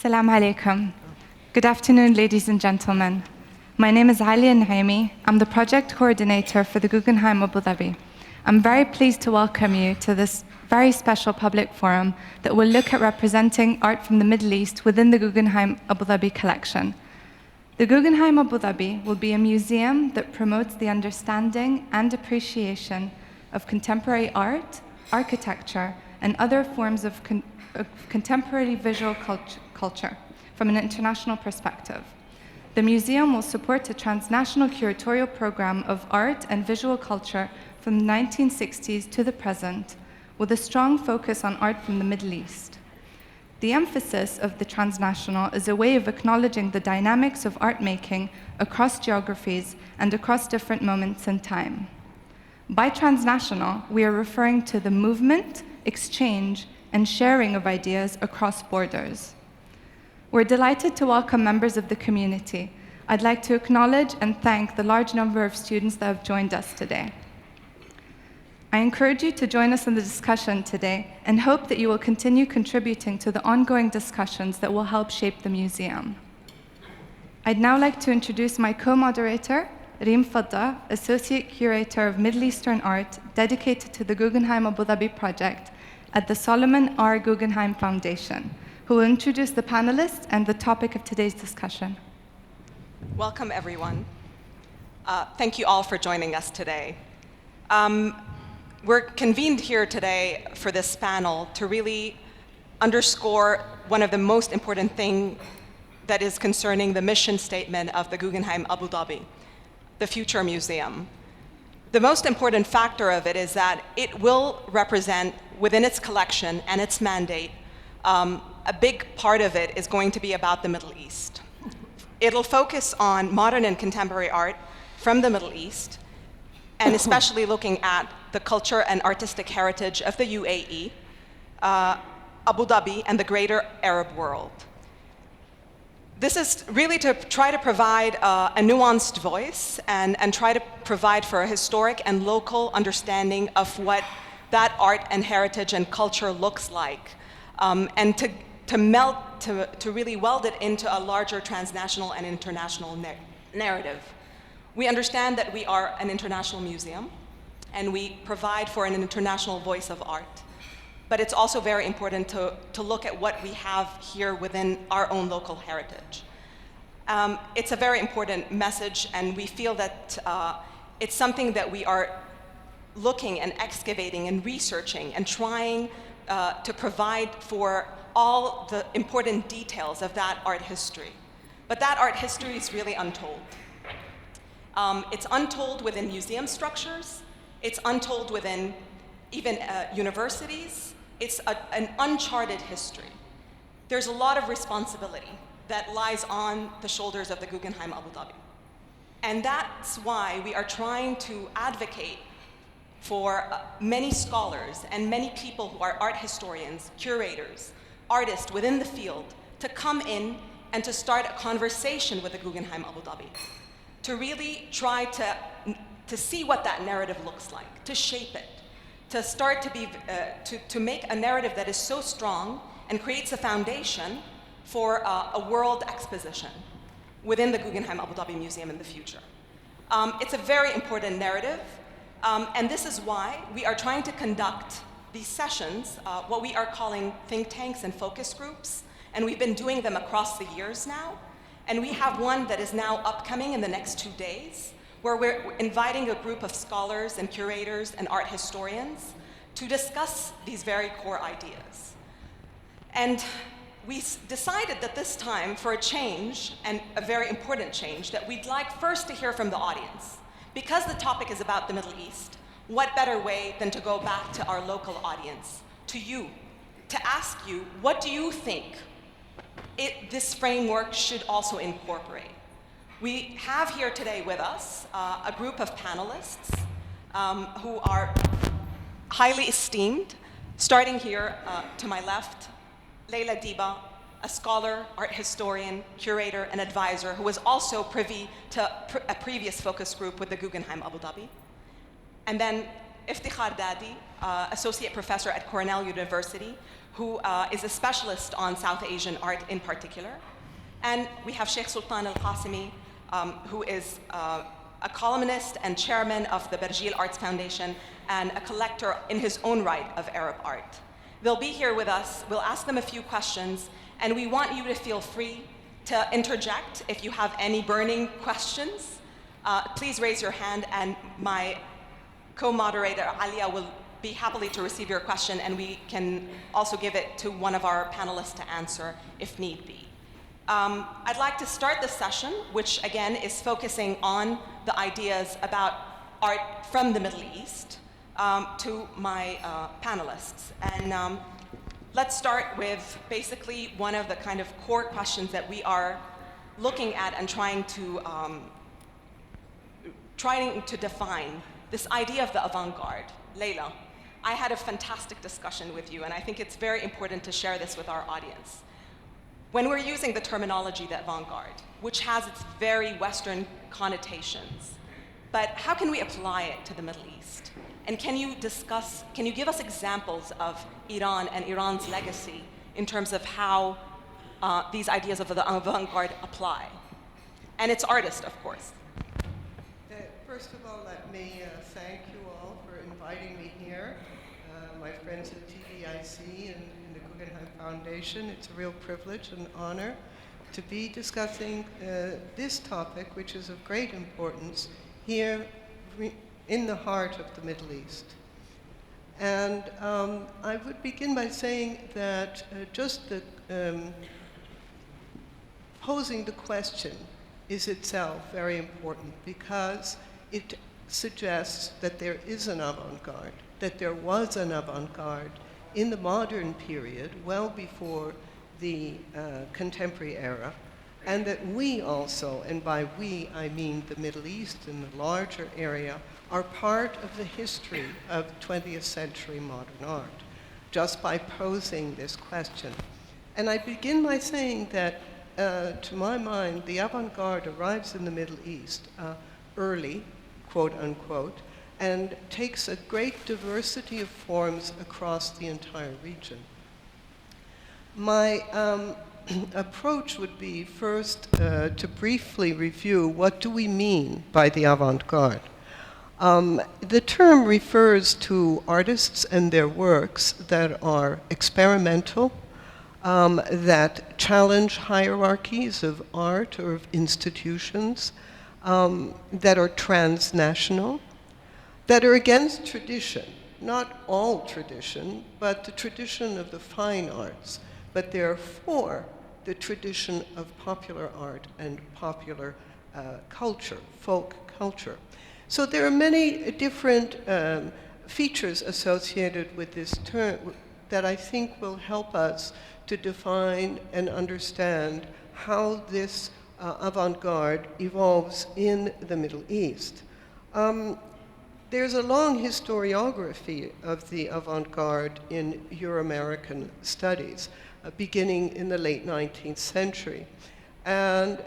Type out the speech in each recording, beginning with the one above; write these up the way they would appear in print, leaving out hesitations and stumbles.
Assalamu alaikum. Good afternoon, ladies and gentlemen. My name is Alia Naimi. I'm the project coordinator for the Guggenheim Abu Dhabi. I'm very pleased to welcome you to this very special public forum that will look at representing art from the Middle East within the Guggenheim Abu Dhabi collection. The Guggenheim Abu Dhabi will be a museum that promotes the understanding and appreciation of contemporary art, architecture, and other forms of contemporary visual culture from an international perspective. The museum will support a transnational curatorial program of art and visual culture from the 1960s to the present, with a strong focus on art from the Middle East. The emphasis of the transnational is a way of acknowledging the dynamics of art making across geographies and across different moments in time. By transnational, we are referring to the movement, exchange, and sharing of ideas across borders. We're delighted to welcome members of the community. I'd like to acknowledge and thank the large number of students that have joined us today. I encourage you to join us in the discussion today and hope that you will continue contributing to the ongoing discussions that will help shape the museum. I'd now like to introduce my co-moderator, Reem Fadda, Associate Curator of Middle Eastern Art, dedicated to the Guggenheim Abu Dhabi project at the Solomon R. Guggenheim Foundation, who will introduce the panelists and the topic of today's discussion. Welcome, everyone. Thank you all for joining us today. We're convened here today for this panel to really underscore one of the most important things that is concerning the mission statement of the Guggenheim Abu Dhabi, the Future Museum. The most important factor of it is that it will represent within its collection and its mandate, a big part of it is going to be about the Middle East. It'll focus on modern and contemporary art from the Middle East, and especially looking at the culture and artistic heritage of the UAE, Abu Dhabi, and the greater Arab world. This is really to try to provide a nuanced voice and try to provide for a historic and local understanding of what that art and heritage and culture looks like, and to really weld it into a larger transnational and international narrative. We understand that we are an international museum, and we provide for an international voice of art. But it's also very important to look at what we have here within our own local heritage. It's a very important message, and we feel that it's something that we are looking and excavating and researching and trying to provide for all the important details of that art history. But that art history is really untold. It's untold within museum structures. It's untold within even universities. It's an uncharted history. There's a lot of responsibility that lies on the shoulders of the Guggenheim Abu Dhabi. And that's why we are trying to advocate for many scholars and many people who are art historians, curators, artists within the field to come in and to start a conversation with the Guggenheim Abu Dhabi, to really try to see what that narrative looks like, to shape it, to start to make a narrative that is so strong and creates a foundation for a world exposition within the Guggenheim Abu Dhabi Museum in the future. It's a very important narrative, and this is why we are trying to conduct these sessions, what we are calling think tanks and focus groups, and we've been doing them across the years now, and we have one that is now upcoming in the next 2 days, where we're inviting a group of scholars and curators and art historians to discuss these very core ideas. And we decided that this time, for a change, and a very important change, that we'd like first to hear from the audience. Because the topic is about the Middle East, what better way than to go back to our local audience, to you, to ask you, what do you think this framework should also incorporate? We have here today with us a group of panelists who are highly esteemed. Starting here to my left, Leila Diba, a scholar, art historian, curator, and advisor who was also privy to a previous focus group with the Guggenheim Abu Dhabi. And then Iftikhar Dadi, associate professor at Cornell University, who is a specialist on South Asian art in particular. And we have Sheikh Sultan Al-Qasimi, who is a columnist and chairman of the Berjil Arts Foundation and a collector in his own right of Arab art. They'll be here with us. We'll ask them a few questions, and we want you to feel free to interject if you have any burning questions. Please raise your hand, and my co-moderator, Alia, will be happily to receive your question, and we can also give it to one of our panelists to answer if need be. I'd like to start the session, which again is focusing on the ideas about art from the Middle East, to my panelists. And let's start with basically one of the kind of core questions that we are looking at and trying to define, this idea of the avant-garde. Leila, I had a fantastic discussion with you, and I think it's very important to share this with our audience. When we're using the terminology, the avant-garde, which has its very Western connotations, but how can we apply it to the Middle East? And can you give us examples of Iran and Iran's legacy in terms of how these ideas of the avant-garde apply? And its artist, of course. First of all, let me thank you all for inviting me here, my friends at TDIC and the Guggenheim Foundation. It's a real privilege and honor to be discussing this topic, which is of great importance here in the heart of the Middle East. And I would begin by saying that just the posing the question is itself very important, because it suggests that there is an avant-garde, that there was an avant-garde in the modern period, well before the contemporary era, and that we also, and by we I mean the Middle East and the larger area, are part of the history of 20th century modern art, just by posing this question. And I begin by saying that, to my mind, the avant-garde arrives in the Middle East early, quote unquote, and takes a great diversity of forms across the entire region. My approach would be first to briefly review what do we mean by the avant-garde. The term refers to artists and their works that are experimental, that challenge hierarchies of art or of institutions, that are transnational, that are against tradition, not all tradition, but the tradition of the fine arts, but therefore the tradition of popular art and popular culture, folk culture. So there are many different features associated with this term that I think will help us to define and understand how this avant-garde evolves in the Middle East. There's a long historiography of the avant-garde in Euro-American studies, beginning in the late 19th century. And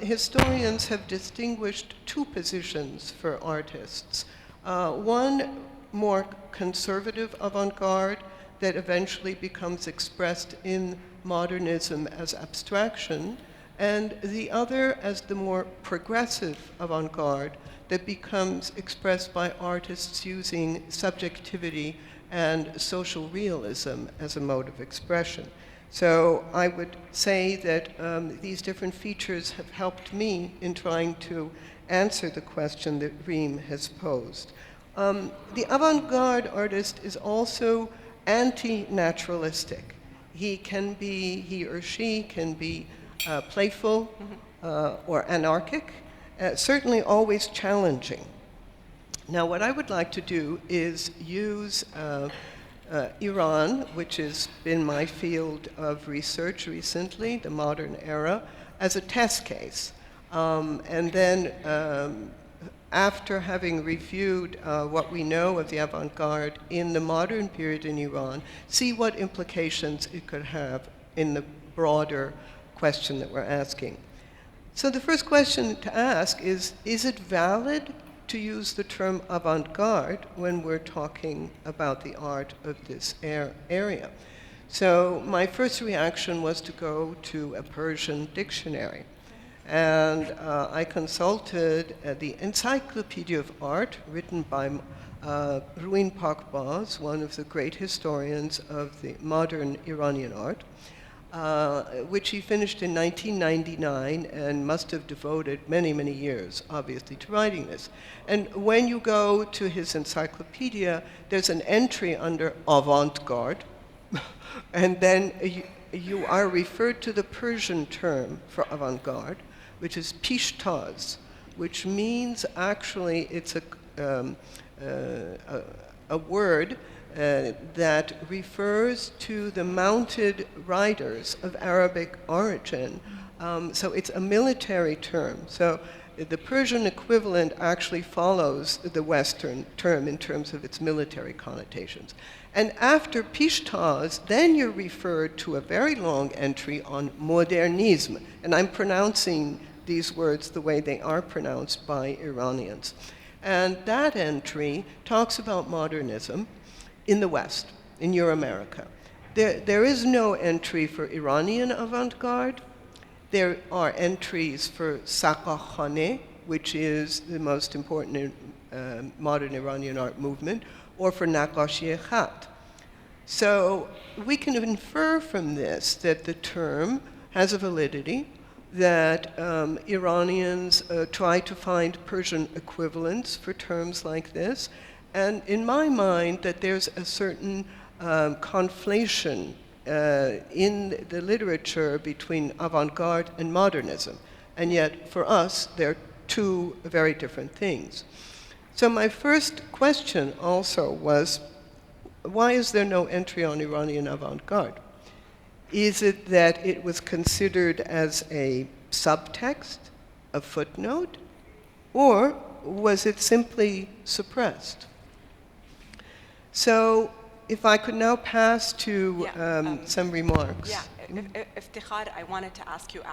historians have distinguished two positions for artists. One more conservative avant-garde that eventually becomes expressed in modernism as abstraction, and the other as the more progressive avant-garde that becomes expressed by artists using subjectivity and social realism as a mode of expression. So I would say that these different features have helped me in trying to answer the question that Reem has posed. The avant-garde artist is also anti-naturalistic. He or she can be playful or anarchic, certainly always challenging. Now, what I would like to do is use Iran, which has been my field of research recently, the modern era, as a test case. And then after having reviewed what we know of the avant-garde in the modern period in Iran, see what implications it could have in the broader question that we're asking. So the first question to ask is it valid to use the term avant-garde when we're talking about the art of this area? So my first reaction was to go to a Persian dictionary. And I consulted the Encyclopedia of Art, written by Ruin Pakbaz, one of the great historians of the modern Iranian art, which he finished in 1999 and must have devoted many, many years, obviously, to writing this. And when you go to his encyclopedia, there's an entry under avant-garde, and then you are referred to the Persian term for avant-garde, which is pishtaz, which means actually it's a word that refers to the mounted riders of Arabic origin. So it's a military term. So the Persian equivalent actually follows the Western term in terms of its military connotations. And after pishtaz, then you're referred to a very long entry on modernisme. And I'm pronouncing these words the way they are pronounced by Iranians. And that entry talks about modernism in the West, in Euro-America. There is no entry for Iranian avant-garde. There are entries for Saqakhane, which is the most important modern Iranian art movement, or for Naqashi-e-Khat. So we can infer from this that the term has a validity, that Iranians try to find Persian equivalents for terms like this, and in my mind that there's a certain conflation in the literature between avant-garde and modernism, and yet for us they're two very different things. So my first question also was, why is there no entry on Iranian avant-garde? Is it that it was considered as a subtext, a footnote, or was it simply suppressed? So if I could now pass to some remarks. Yeah, Iftikhar, I wanted to ask you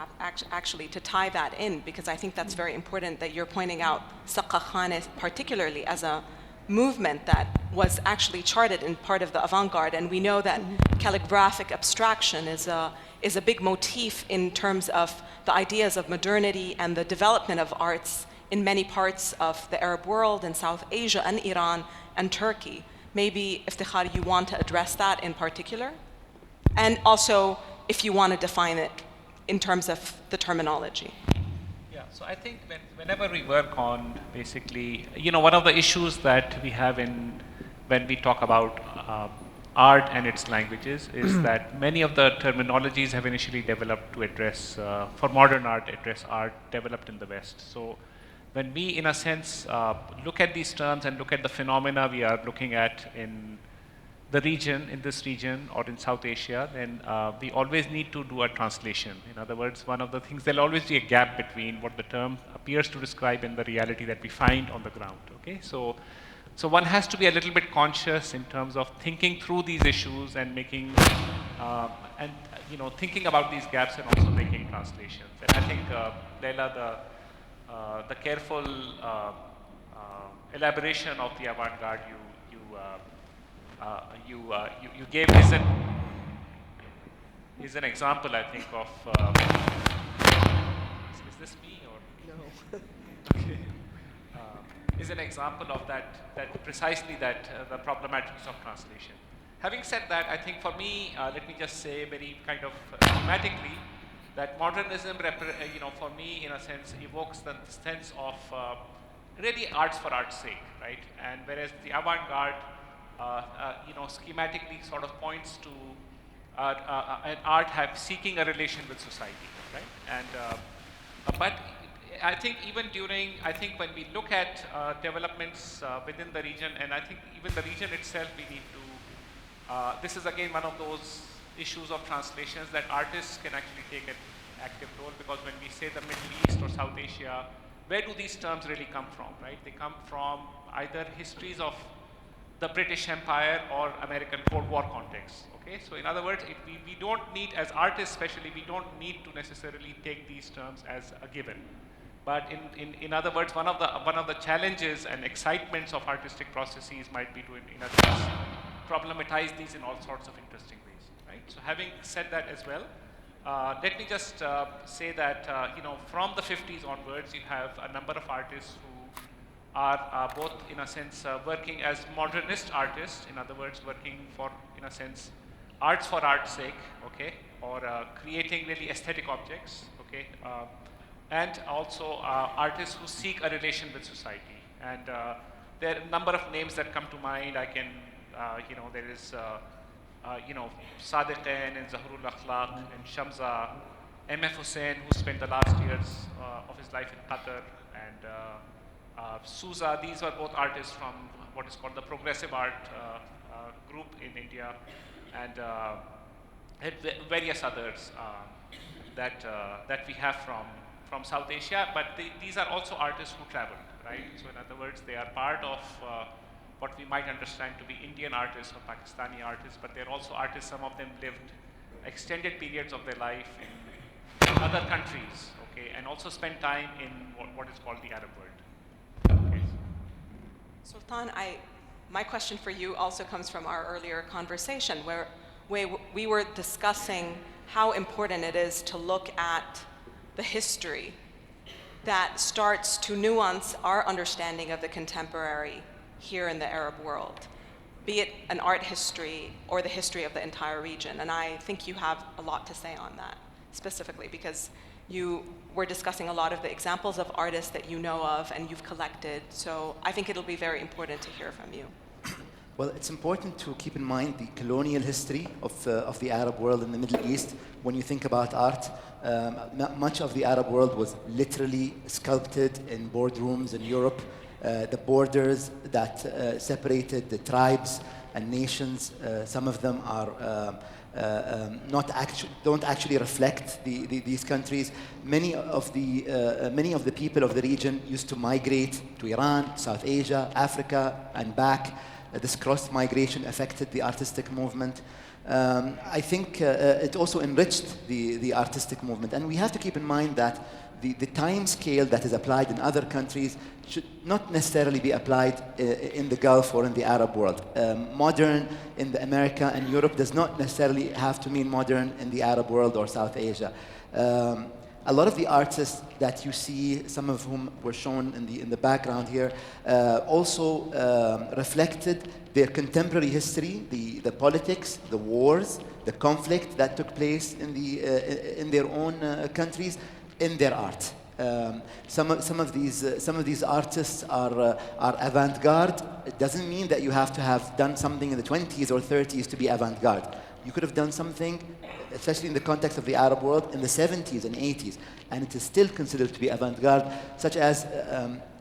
actually to tie that in, because I think that's very important that you're pointing out Saqakhane particularly as a movement that was actually charted in part of the avant-garde, and we know that calligraphic abstraction is a big motif in terms of the ideas of modernity and the development of arts in many parts of the Arab world and South Asia and Iran and Turkey. Maybe, Iftikhar, you want to address that in particular? And also, if you want to define it in terms of the terminology. Yeah, so I think whenever we work on basically, one of the issues that we have when we talk about art and its languages is that many of the terminologies have initially developed to address, for modern art, address art developed in the West. So when we, in a sense, look at these terms and look at the phenomena we are looking at in the region, in this region, or in South Asia, then we always need to do a translation. In other words, one of the things, there'll always be a gap between what the term appears to describe and the reality that we find on the ground, okay? So one has to be a little bit conscious in terms of thinking through these issues and making, thinking about these gaps and also making translations. And I think, Leila, the careful elaboration of the avant-garde you gave is an example, I think, of. Is this me or No. okay? Is an example of that precisely that the problematics of translation. Having said that, I think for me, let me just say very kind of thematically that modernism, for me, in a sense, evokes the sense of really arts for art's sake, right? And whereas the avant-garde, schematically sort of points to an art seeking a relation with society, right? And but I think even when we look at developments within the region, and I think even the region itself, we need to. This is again one of those issues of translations that artists can actually take an active role, because when we say the Middle East or South Asia, where do these terms really come from, right? They come from either histories of the British Empire or American Cold War context, okay? So in other words, we don't need, as artists especially, we don't need to necessarily take these terms as a given. But in other words, one of the challenges and excitements of artistic processes might be to, in a sense, problematize these in all sorts of interesting ways, right? So having said that as well, let me just say that, from the 50s onwards, you have a number of artists who are both, in a sense, working as modernist artists, in other words, working for, in a sense, arts for art's sake, okay, or creating really aesthetic objects, okay, and also artists who seek a relation with society. And there are a number of names that come to mind. I can, there is, Sadiqin and Zahrul Akhlaq and Shamza, M.F. Hussain, who spent the last years of his life in Qatar, and Souza. These were both artists from what is called the progressive art group in India, and various others that we have from South Asia. But these are also artists who traveled, right? So in other words, they are part of what we might understand to be Indian artists or Pakistani artists, but they're also artists. Some of them lived extended periods of their life in other countries, okay, and also spent time in what is called the Arab world. Sultan, my question for you also comes from our earlier conversation where we were discussing how important it is to look at the history that starts to nuance our understanding of the contemporary here in the Arab world, be it an art history or the history of the entire region. And I think you have a lot to say on that, specifically because you were discussing a lot of the examples of artists that you know of and you've collected. So I think it'll be very important to hear from you. Well, it's important to keep in mind the colonial history of the Arab world in the Middle East. When you think about art, much of the Arab world was literally sculpted in boardrooms in Europe. The borders that separated the tribes and nations, some of them are don't actually reflect these countries. Many of the people of the region used to migrate to Iran, South Asia, Africa, and back. This cross-migration affected the artistic movement. I think it also enriched the artistic movement. And we have to keep in mind that the time scale that is applied in other countries should not necessarily be applied in the Gulf or in the Arab world. Modern in America and Europe does not necessarily have to mean modern in the Arab world or South Asia. A lot of the artists that you see, some of whom were shown in the background here, also reflected their contemporary history, the politics, the wars, the conflict that took place in their own countries, in their art. Some of these artists are avant-garde. It doesn't mean that you have to have done something in the 20s or 30s to be avant-garde. You could have done something, especially in the context of the Arab world, in the 70s and 80s, and it is still considered to be avant-garde, such as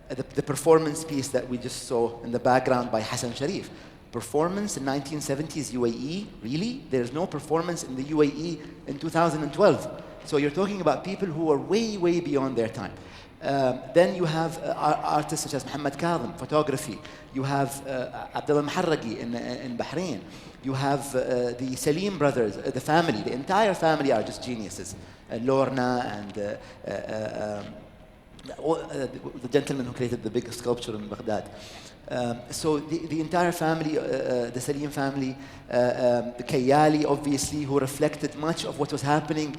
the performance piece that we just saw in the background by Hassan Sharif. Performance in 1970s UAE, really? There's no performance in the UAE in 2012. So you're talking about people who are way, way beyond their time. Then you have artists such as Muhammad Kadhim, photography. You have Abdullah Maharragi in Bahrain. You have the Salim brothers, the family, the entire family are just geniuses. Lorna and the gentleman who created the big sculpture in Baghdad. So the entire family, the Salim family, the Kayali, obviously, who reflected much of what was happening.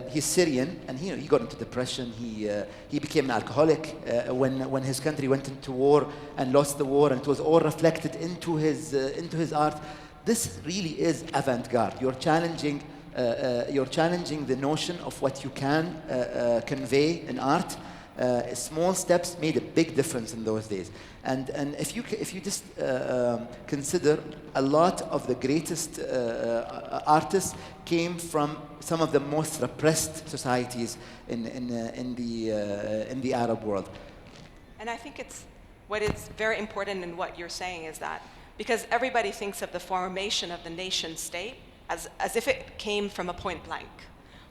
He's Syrian, and he got into depression. He became an alcoholic when his country went into war and lost the war, and it was all reflected into his art. This really is avant-garde. You're challenging the notion of what you can convey in art. Small steps made a big difference in those days. And if you just consider, a lot of the greatest artists came from some of the most repressed societies in the Arab world. And I think what is very important in what you're saying is that because everybody thinks of the formation of the nation state as if it came from a point blank,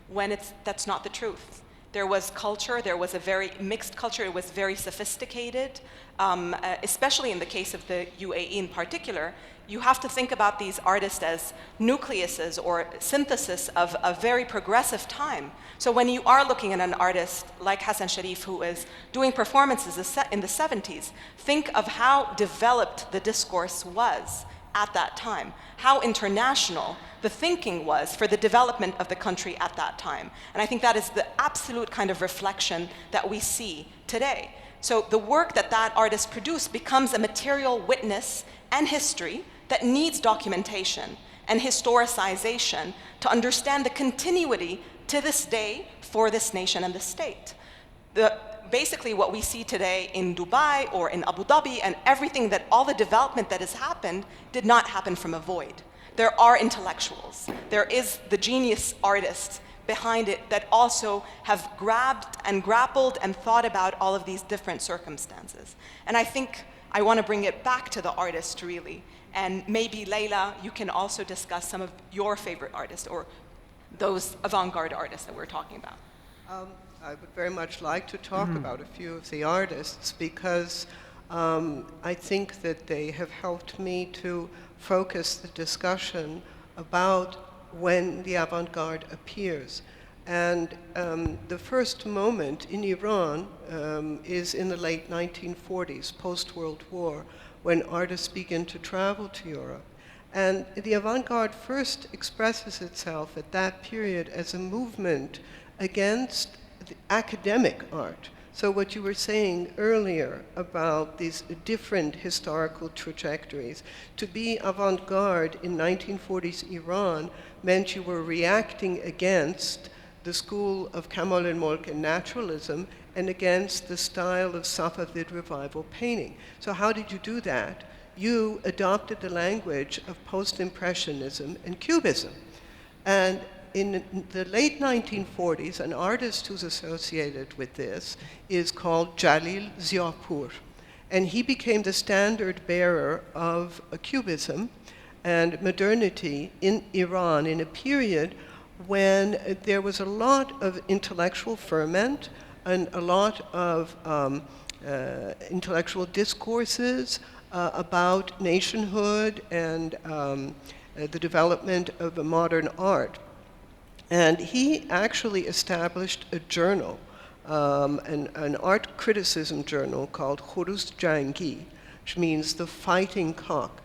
when that's not the truth. There was culture, there was a very mixed culture, it was very sophisticated, especially in the case of the UAE in particular. You have to think about these artists as nucleuses or synthesis of a very progressive time. So when you are looking at an artist like Hassan Sharif, who is doing performances in the 70s, think of how developed the discourse was at that time, how international the thinking was for the development of the country at that time. And I think that is the absolute kind of reflection that we see today. So the work that that artist produced becomes a material witness and history that needs documentation and historicization to understand the continuity to this day for this nation and the state. Basically what we see today in Dubai or in Abu Dhabi and everything that all the development that has happened did not happen from a void. There are intellectuals. There is the genius artists behind it that also have grabbed and grappled and thought about all of these different circumstances. And I think I want to bring it back to the artist really. And maybe Leila, you can also discuss some of your favorite artists or those avant-garde artists that we're talking about. I would very much like to talk about a few of the artists because I think that they have helped me to focus the discussion about when the avant-garde appears. And the first moment in Iran is in the late 1940s, post-World War, when artists begin to travel to Europe. And the avant-garde first expresses itself at that period as a movement against the academic art. So what you were saying earlier about these different historical trajectories, to be avant-garde in 1940s Iran meant you were reacting against the school of Kamal al-Mulk and naturalism and against the style of Safavid revival painting. So how did you do that? You adopted the language of post-impressionism and cubism. And in the late 1940s, an artist who's associated with this is called Jalil Ziapour. And he became the standard bearer of cubism and modernity in Iran in a period when there was a lot of intellectual ferment and a lot of intellectual discourses about nationhood and the development of a modern art. And he actually established a journal, an art criticism journal called Khurus Jangi, which means the fighting cock.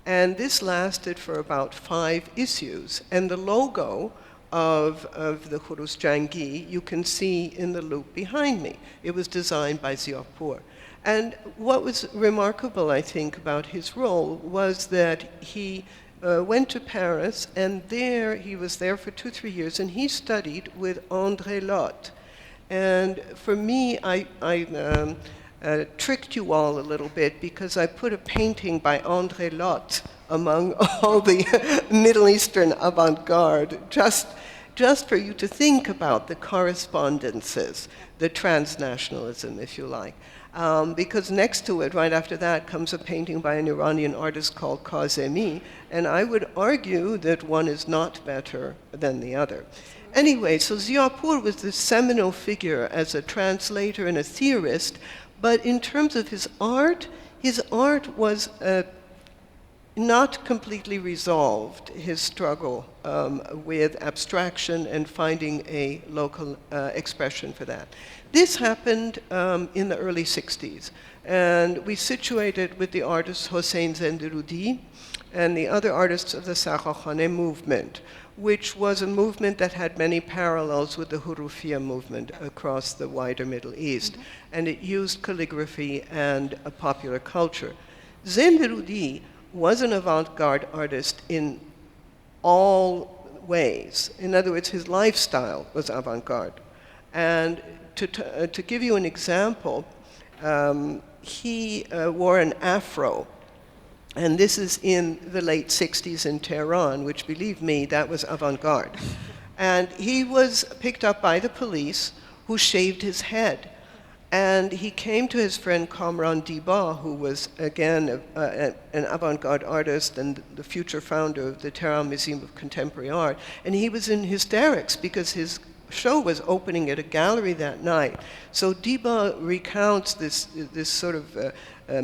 And this lasted for about 5 issues. And the logo of the Khurus Jangi you can see in the loop behind me. It was designed by Ziapour. And what was remarkable, I think, about his role was that he went to Paris, and there he was there for 2-3 years, and he studied with André Lotte. And for me, I tricked you all a little bit because I put a painting by André Lotte among all the Middle Eastern avant-garde, just for you to think about the correspondences, the transnationalism, if you like. Because next to it, right after that, comes a painting by an Iranian artist called Kazemi, and I would argue that one is not better than the other. Anyway, so Ziapour was this seminal figure as a translator and a theorist, but in terms of his art was not completely resolved, his struggle with abstraction and finding a local expression for that. This happened in the early 60s, and we situated with the artist Hossein Zenderoudi and the other artists of the Sakhakhane movement, which was a movement that had many parallels with the Hurufiyya movement across the wider Middle East, and it used calligraphy and a popular culture. Zenderoudi was an avant-garde artist in all ways. In other words, his lifestyle was avant-garde. And to give you an example, he wore an afro. And this is in the late 60s in Tehran, which, believe me, that was avant-garde. And he was picked up by the police, who shaved his head. And he came to his friend Kamran Diba, who was, again, an avant-garde artist and the future founder of the Tehran Museum of Contemporary Art. And he was in hysterics because his show was opening at a gallery that night. So Diba recounts this sort of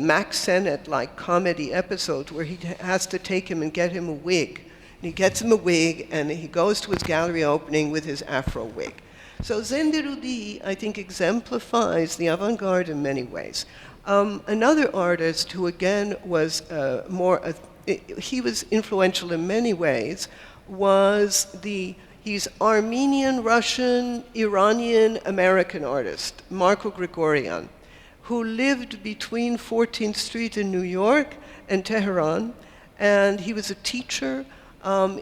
Max Sennett-like comedy episode where he has to take him and get him a wig. And he gets him a wig, and he goes to his gallery opening with his afro wig. So Zenderoudi, I think, exemplifies the avant-garde in many ways. Another artist who again was he was influential in many ways, he's Armenian, Russian, Iranian, American artist, Marco Grigorian, who lived between 14th Street in New York and Tehran, and he was a teacher.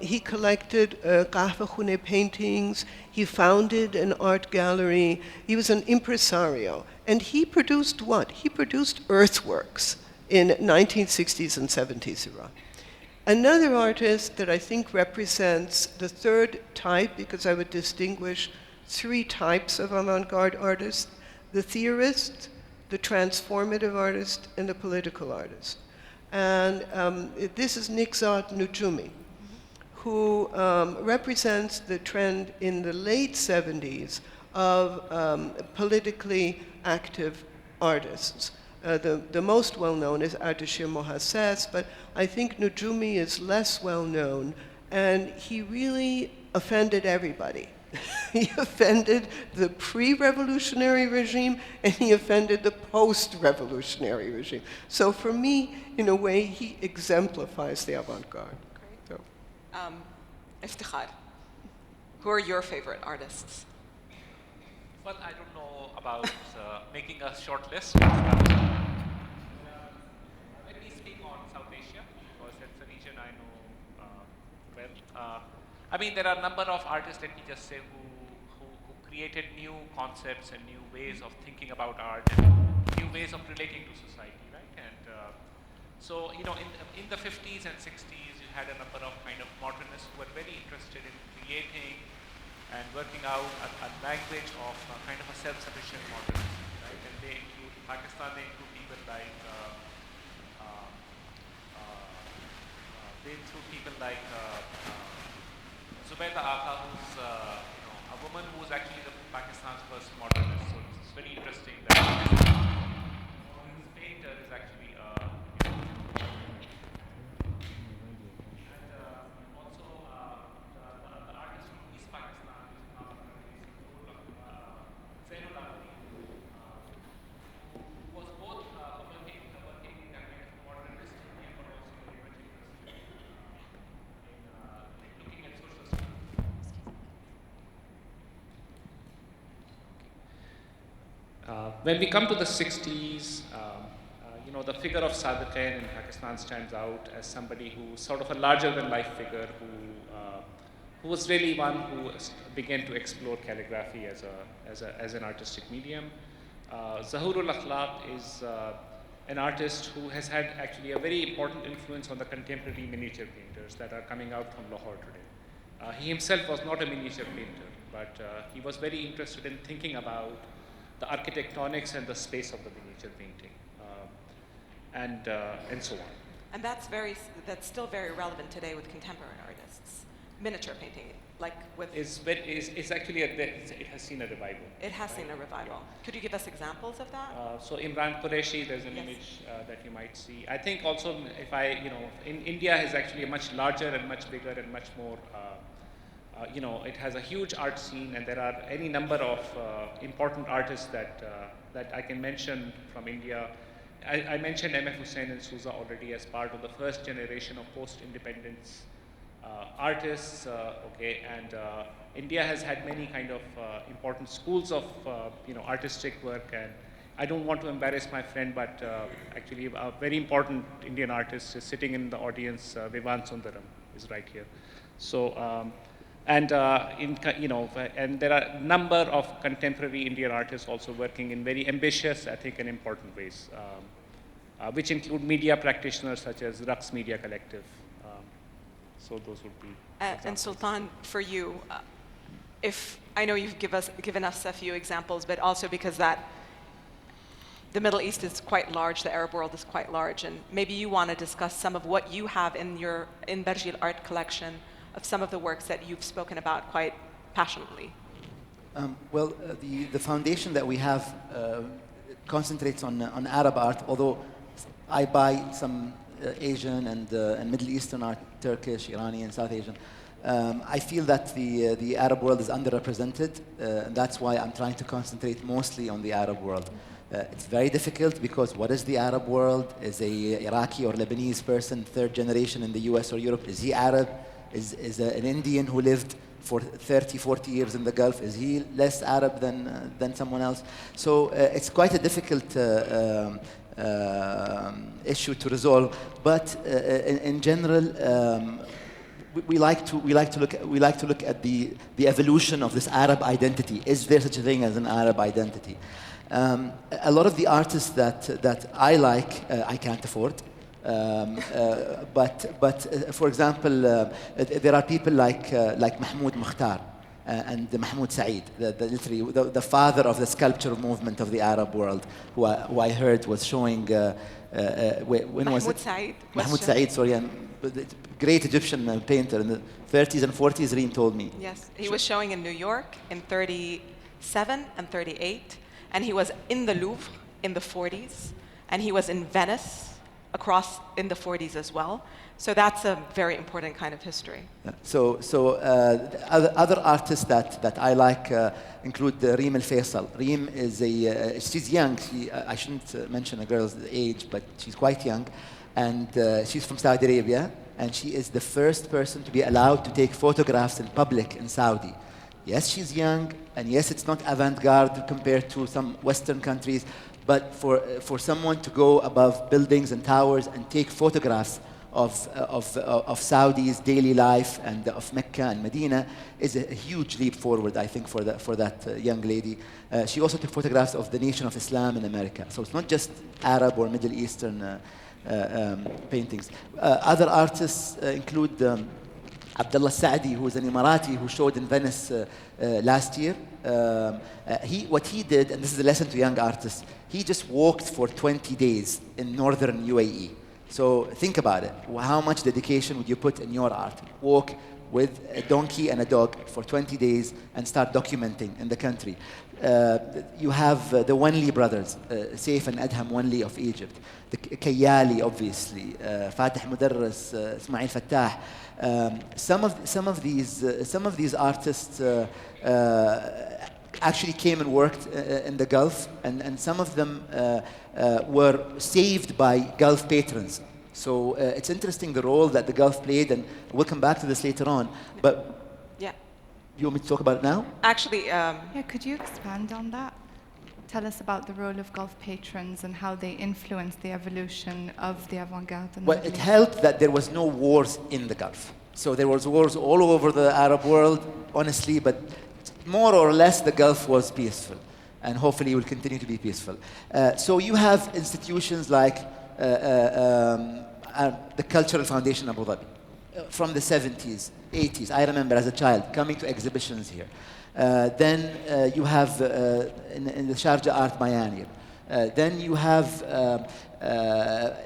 He collected Kahvehune paintings. He founded an art gallery. He was an impresario. And he produced what? He produced earthworks in 1960s and 70s Iran. Another artist that I think represents the third type, because I would distinguish three types of avant-garde artists: the theorist, the transformative artist, and the political artist. And this is Nikzat Nujumi, who represents the trend in the late 70s of politically active artists. The most well-known is Ardashir Mohasses, but I think Nujumi is less well-known, and he really offended everybody. He offended the pre-revolutionary regime, and he offended the post-revolutionary regime. So for me, in a way, he exemplifies the avant-garde. Great. Iftikhar, who are your favorite artists? Well, I don't know about making a short list. Let me speak on South Asia, because that's a region I know well. I mean, there are a number of artists, let me just say, who created new concepts and new ways of thinking about art and new ways of relating to society, right? And so, you know, in the 50s and 60s, you had a number of kind of modernists who were very interested in creating and working out a language of kind of a self-sufficient modernism, right? And they include, Pakistan, they include people like, Zubaida Agha, who's a woman who was actually Pakistan's first modernist. So it's very interesting that this painter is actually also the artist from East Pakistan is now Zainul Abidin, who was both working in that kind of modernist Indian, but also very much interested in looking at social studies. When we come to the 60s, you know, the figure of Sadatain in Pakistan stands out as somebody who's sort of a larger-than-life figure who was really one who began to explore calligraphy as an artistic medium. Zahurul Akhlaq is an artist who has had actually a very important influence on the contemporary miniature painters that are coming out from Lahore today. He himself was not a miniature painter, but he was very interested in thinking about the architectonics and the space of the miniature painting, and so on. And that's still very relevant today with contemporary artists. Miniature painting, like with... It's actually, it has seen a revival. It has seen a revival. Yeah. Could you give us examples of that? So Imran Qureshi, there's an image that you might see. I think also, in India is actually a much larger and much bigger and much more, it has a huge art scene, and there are any number of important artists that I can mention from India. I mentioned M.F. Hussain and Souza already as part of the first generation of post-independence artists, and India has had many kind of important schools of artistic work, and I don't want to embarrass my friend, but actually a very important Indian artist is sitting in the audience. Vivan Sundaram is right here. So. And there are a number of contemporary Indian artists also working in very ambitious, I think, and important ways, which include media practitioners such as Raqs Media Collective. So those would be and Sultan, for you, if I know you've given us a few examples, but also because that the Middle East is quite large, the Arab world is quite large, and maybe you want to discuss some of what you have in Berjil art collection, of some of the works that you've spoken about quite passionately. The foundation that we have concentrates on Arab art, although I buy some Asian and Middle Eastern art, Turkish, Iranian, South Asian. I feel that the Arab world is underrepresented, and that's why I'm trying to concentrate mostly on the Arab world. It's very difficult because what is the Arab world? Is a Iraqi or Lebanese person, third generation in the US or Europe, is he Arab? Is an Indian who lived for 30, 40 years in the Gulf, is he less Arab than someone else? So it's quite a difficult issue to resolve. But in general, we like to look at the evolution of this Arab identity. Is there such a thing as an Arab identity? A lot of the artists that I like, I can't afford. But for example, there are people like Mahmoud Mukhtar and Mahmoud Saeed, the father of the sculpture movement of the Arab world, who I heard was showing. When was it? Saeed. Mahmoud Saeed, sorry, great Egyptian painter in the 30s and 40s. Reem told me. Yes, he was showing in New York in 37 and 38, and he was in the Louvre in the 40s, and he was in Venice across in the 40s as well. So that's a very important kind of history. So other artists that I like include Reem El Faisal. Reem is she's young. I shouldn't mention a girl's age, but she's quite young, and she's from Saudi Arabia, and she is the first person to be allowed to take photographs in public in Saudi. Yes, she's young, and yes, it's not avant-garde compared to some Western countries, but for someone to go above buildings and towers and take photographs of Saudi's daily life and of Mecca and Medina is a huge leap forward, I think, for that young lady. She also took photographs of the Nation of Islam in America. So it's not just Arab or Middle Eastern paintings. Other artists include Abdullah Saadi, who is an Emirati who showed in Venice last year. What he did, and this is a lesson to young artists, he just walked for 20 days in northern UAE. So think about it. How much dedication would you put in your art? Walk with a donkey and a dog for 20 days and start documenting in the country. You have the Wanli brothers, Saif and Adham Wanli of Egypt. The Kayali, obviously. Fatih Mudarris, Ismail Fattah. Some of these artists actually came and worked in the Gulf, and some of them were saved by Gulf patrons. So it's interesting the role that the Gulf played, and we'll come back to this later on. But yeah, you want me to talk about it now? actually, Yeah, could you expand on that? Tell us about the role of Gulf patrons and how they influenced the evolution of the avant-garde. Well, it helped that there was no wars in the Gulf. So there was wars all over the Arab world, honestly, but more or less the Gulf was peaceful, and hopefully will continue to be peaceful. So you have institutions like the Cultural Foundation Abu Dhabi from the 70s, 80s. I remember as a child coming to exhibitions here. Then you have in the Sharjah Art Biennial. Then you have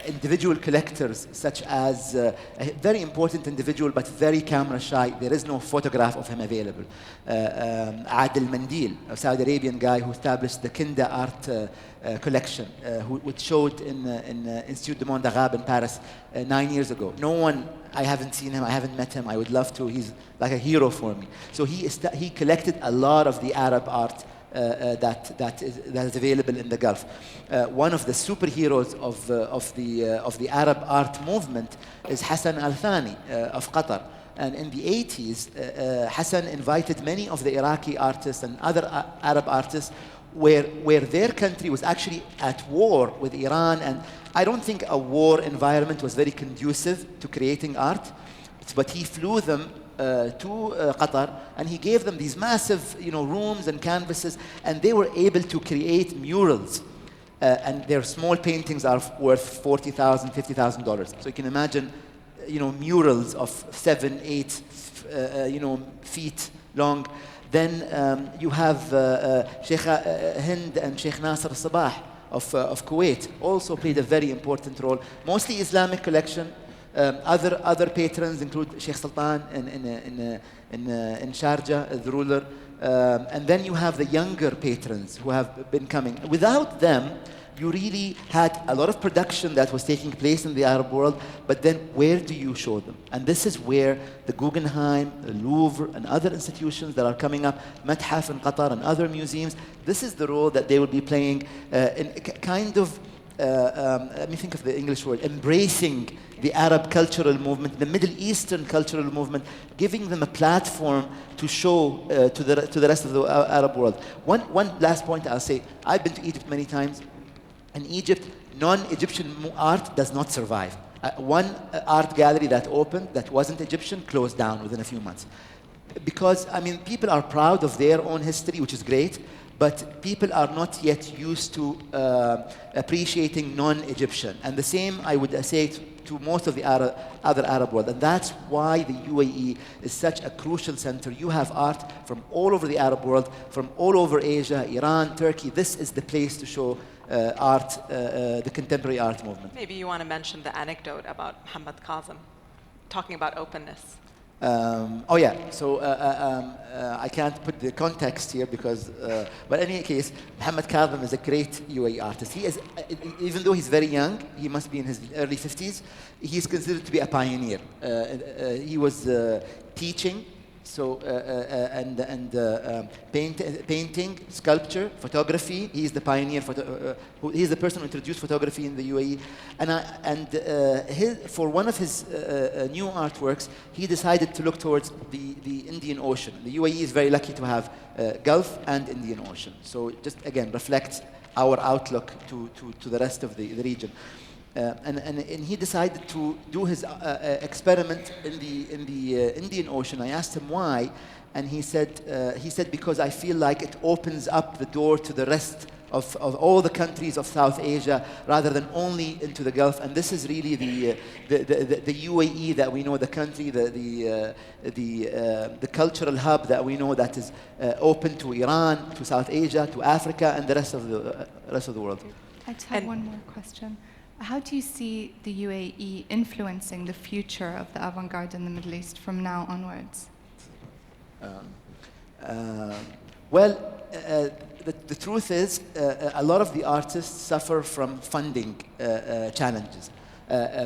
individual collectors, such as a very important individual but very camera shy. There is no photograph of him available. Adil Mandil, a Saudi Arabian guy who established the Kinda Art collection, which showed in Institut du Monde Arabe in Paris 9 years ago. No one, I haven't seen him, I haven't met him, I would love to. He's like a hero for me. So he collected a lot of the Arab art that is available in the Gulf. One of the superheroes of the Arab art movement is Hassan Al-Thani of Qatar. And in the 80s, Hassan invited many of the Iraqi artists and other Arab artists where their country was actually at war with Iran. And I don't think a war environment was very conducive to creating art. But he flew them to Qatar, and he gave them these massive, rooms and canvases, and they were able to create murals. And their small paintings are worth $40,000, $50,000. So you can imagine, murals of 7, 8, feet long. Then you have Sheikh Hind and Sheikh Nasser Sabah of Kuwait also played a very important role. Mostly Islamic collection. Other patrons include Sheikh Sultan in Sharjah, the ruler. And then you have the younger patrons who have been coming. Without them, you really had a lot of production that was taking place in the Arab world, but then where do you show them? And this is where the Guggenheim, the Louvre, and other institutions that are coming up, Mathaf in Qatar and other museums, this is the role that they will be playing in kind of, let me think of the English word, embracing the Arab cultural movement, the Middle Eastern cultural movement, giving them a platform to show to the rest of the Arab world. One last point I'll say, I've been to Egypt many times. In Egypt, non-Egyptian art does not survive. One art gallery that opened that wasn't Egyptian closed down within a few months. Because, I mean, people are proud of their own history, which is great, but people are not yet used to appreciating non-Egyptian. And the same I would say to most of the other Arab world. And that's why the UAE is such a crucial center. You have art from all over the Arab world, from all over Asia, Iran, Turkey. This is the place to show art, the contemporary art movement. Maybe you want to mention the anecdote about Muhammad Kazim, talking about openness. Oh yeah, so I can't put the context here because, but in any case, Muhammad Kazim is a great UAE artist. He is, even though he's very young, he must be in his early 50s, he's considered to be a pioneer. He was teaching, so, painting, sculpture, photography. He's the pioneer, he's the person who introduced photography in the UAE. For one of his new artworks, he decided to look towards the Indian Ocean. The UAE is very lucky to have Gulf and Indian Ocean. So just again, reflects our outlook to the rest of the region. And he decided to do his experiment in the Indian Ocean. I asked him why, and he said because I feel like it opens up the door to the rest of all the countries of South Asia rather than only into the Gulf. And this is really the UAE that we know, the country, the cultural hub that we know that is open to Iran, to South Asia, to Africa, and the rest of the world. I just have one more question. How do you see the UAE influencing the future of the avant-garde in the Middle East from now onwards? The truth is, a lot of the artists suffer from funding challenges.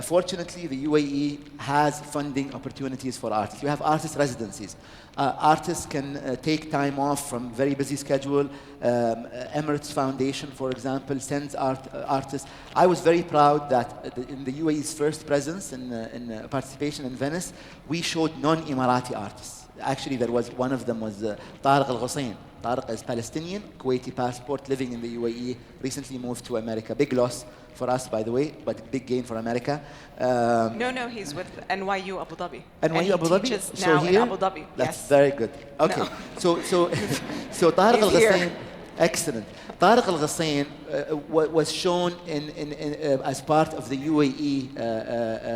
Fortunately, the UAE has funding opportunities for artists. You have artist residencies. Artists can take time off from very busy schedule. Emirates Foundation, for example, sends artists. I was very proud that in the UAE's first presence in participation in Venice, we showed non-Emirati artists. Actually, there was one of them was Tariq Al-Ghussain. Tariq is Palestinian, Kuwaiti passport, living in the UAE, recently moved to America. Big loss for us, by the way, but big gain for America. No, he's with NYU Abu Dhabi. NYU Abu Dhabi? Teaches now in Abu Dhabi. That's yes. very good. Okay, no. so Tariq Al-Ghussain, excellent. Tariq Al-Ghussain was shown as part of the UAE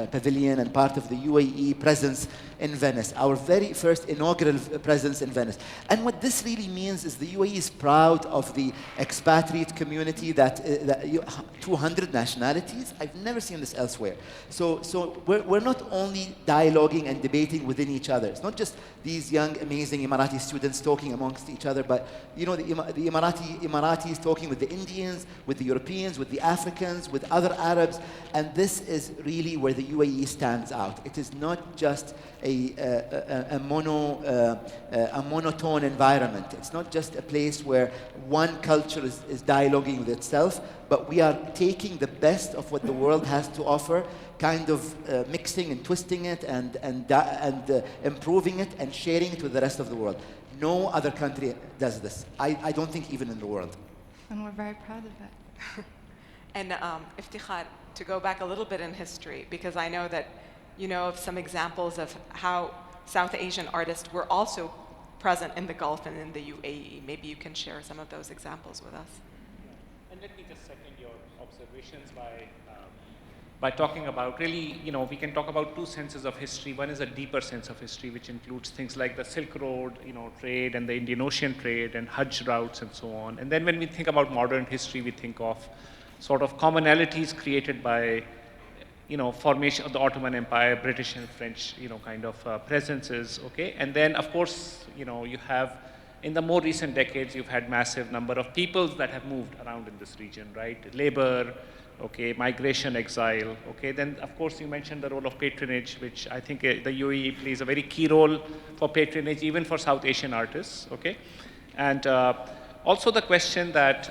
pavilion and part of the UAE presence in Venice, our very first inaugural presence in Venice. And what this really means is the UAE is proud of the expatriate community that 200 nationalities. I've never seen this elsewhere. So we're not only dialoguing and debating within each other. It's not just these young, amazing Emirati students talking amongst each other, but you know, the Emiratis talking with the Indians, with the Europeans, with the Africans, with other Arabs, and this is really where the UAE stands out. It is not just a monotone environment. It's not just a place where one culture is dialoguing with itself, but we are taking the best of what the world has to offer, kind of mixing and twisting it and improving it and sharing it with the rest of the world. No other country does this. I don't think even in the world. And we're very proud of it. And Iftikhar, to go back a little bit in history, because I know that you know of some examples of how South Asian artists were also present in the Gulf and in the UAE. Maybe you can share some of those examples with us. And let me just second your observations by talking about really, you know, we can talk about two senses of history. One is a deeper sense of history, which includes things like the Silk Road, you know, trade and the Indian Ocean trade and Hajj routes and so on. And then when we think about modern history, we think of sort of commonalities created by, you know, formation of the Ottoman Empire, British and French, you know, kind of presences, okay? And then, of course, you know, you have in the more recent decades, you've had massive number of peoples that have moved around in this region, right? Labor, okay, migration, exile, okay. Then, of course, you mentioned the role of patronage, which I think the UAE plays a very key role for patronage, even for South Asian artists, okay. And also the question that,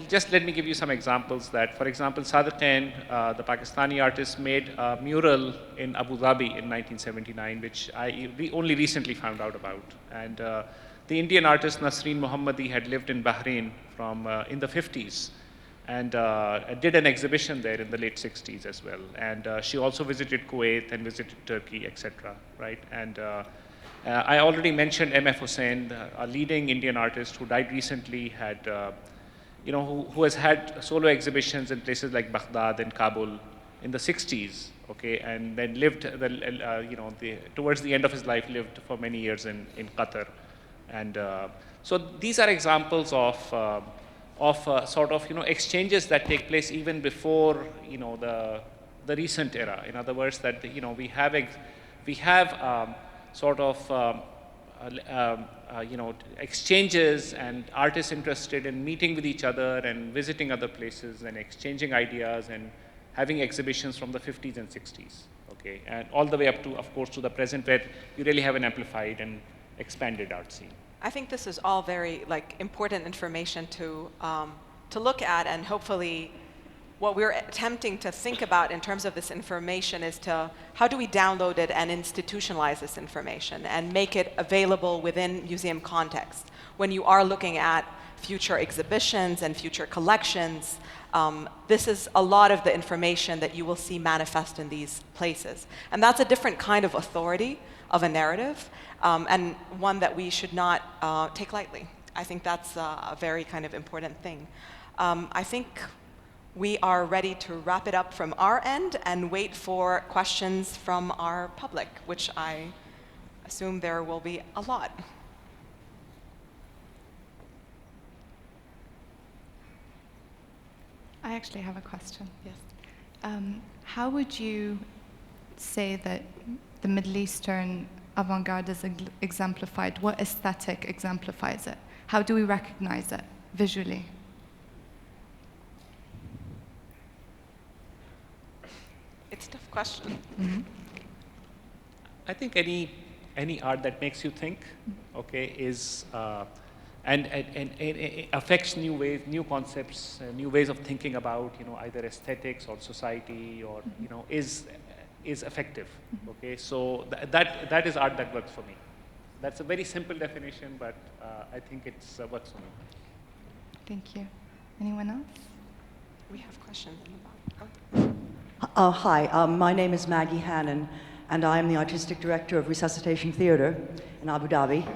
just let me give you some examples that, for example, Sadiqain, the Pakistani artist, made a mural in Abu Dhabi in 1979, which we only recently found out about. And the Indian artist Nasreen Mohammadi had lived in Bahrain from in the 50s and did an exhibition there in the late 60s as well. And she also visited Kuwait and visited Turkey, etc. Right? And I already mentioned M.F. Hussain, a leading Indian artist who died recently, had, who has had solo exhibitions in places like Baghdad and Kabul in the 60s, okay, and then lived, towards the end of his life, lived for many years in Qatar. And so these are examples of sort of, exchanges that take place even before, the recent era. In other words, that, we have sort of exchanges and artists interested in meeting with each other and visiting other places and exchanging ideas and having exhibitions from the 50s and 60s, okay, and all the way up to, of course, to the present, where you really have an amplified and expanded art scene. I think this is all very important information to look at, and hopefully what we're attempting to think about in terms of this information is how do we download it and institutionalize this information and make it available within museum context. When you are looking at future exhibitions and future collections, this is a lot of the information that you will see manifest in these places. And that's a different kind of authority of a narrative, and one that we should not take lightly. I think that's a very kind of important thing. I think we are ready to wrap it up from our end and wait for questions from our public, which I assume there will be a lot. I actually have a question. Yes. How would you say that the Middle Eastern avant-garde is exemplified? What aesthetic exemplifies it? How do we recognize it visually? It's a tough question. Mm-hmm. I think any art that makes you think, okay, is and it affects new ways, new concepts, new ways of thinking about, either aesthetics or society, or is effective. Okay, so that is art that works for me. That's a very simple definition, but I think it's works for me. Thank you. Anyone else? We have questions in the back. Hi, my name is Maggie Hannon, and I am the Artistic Director of Resuscitation Theatre in Abu Dhabi.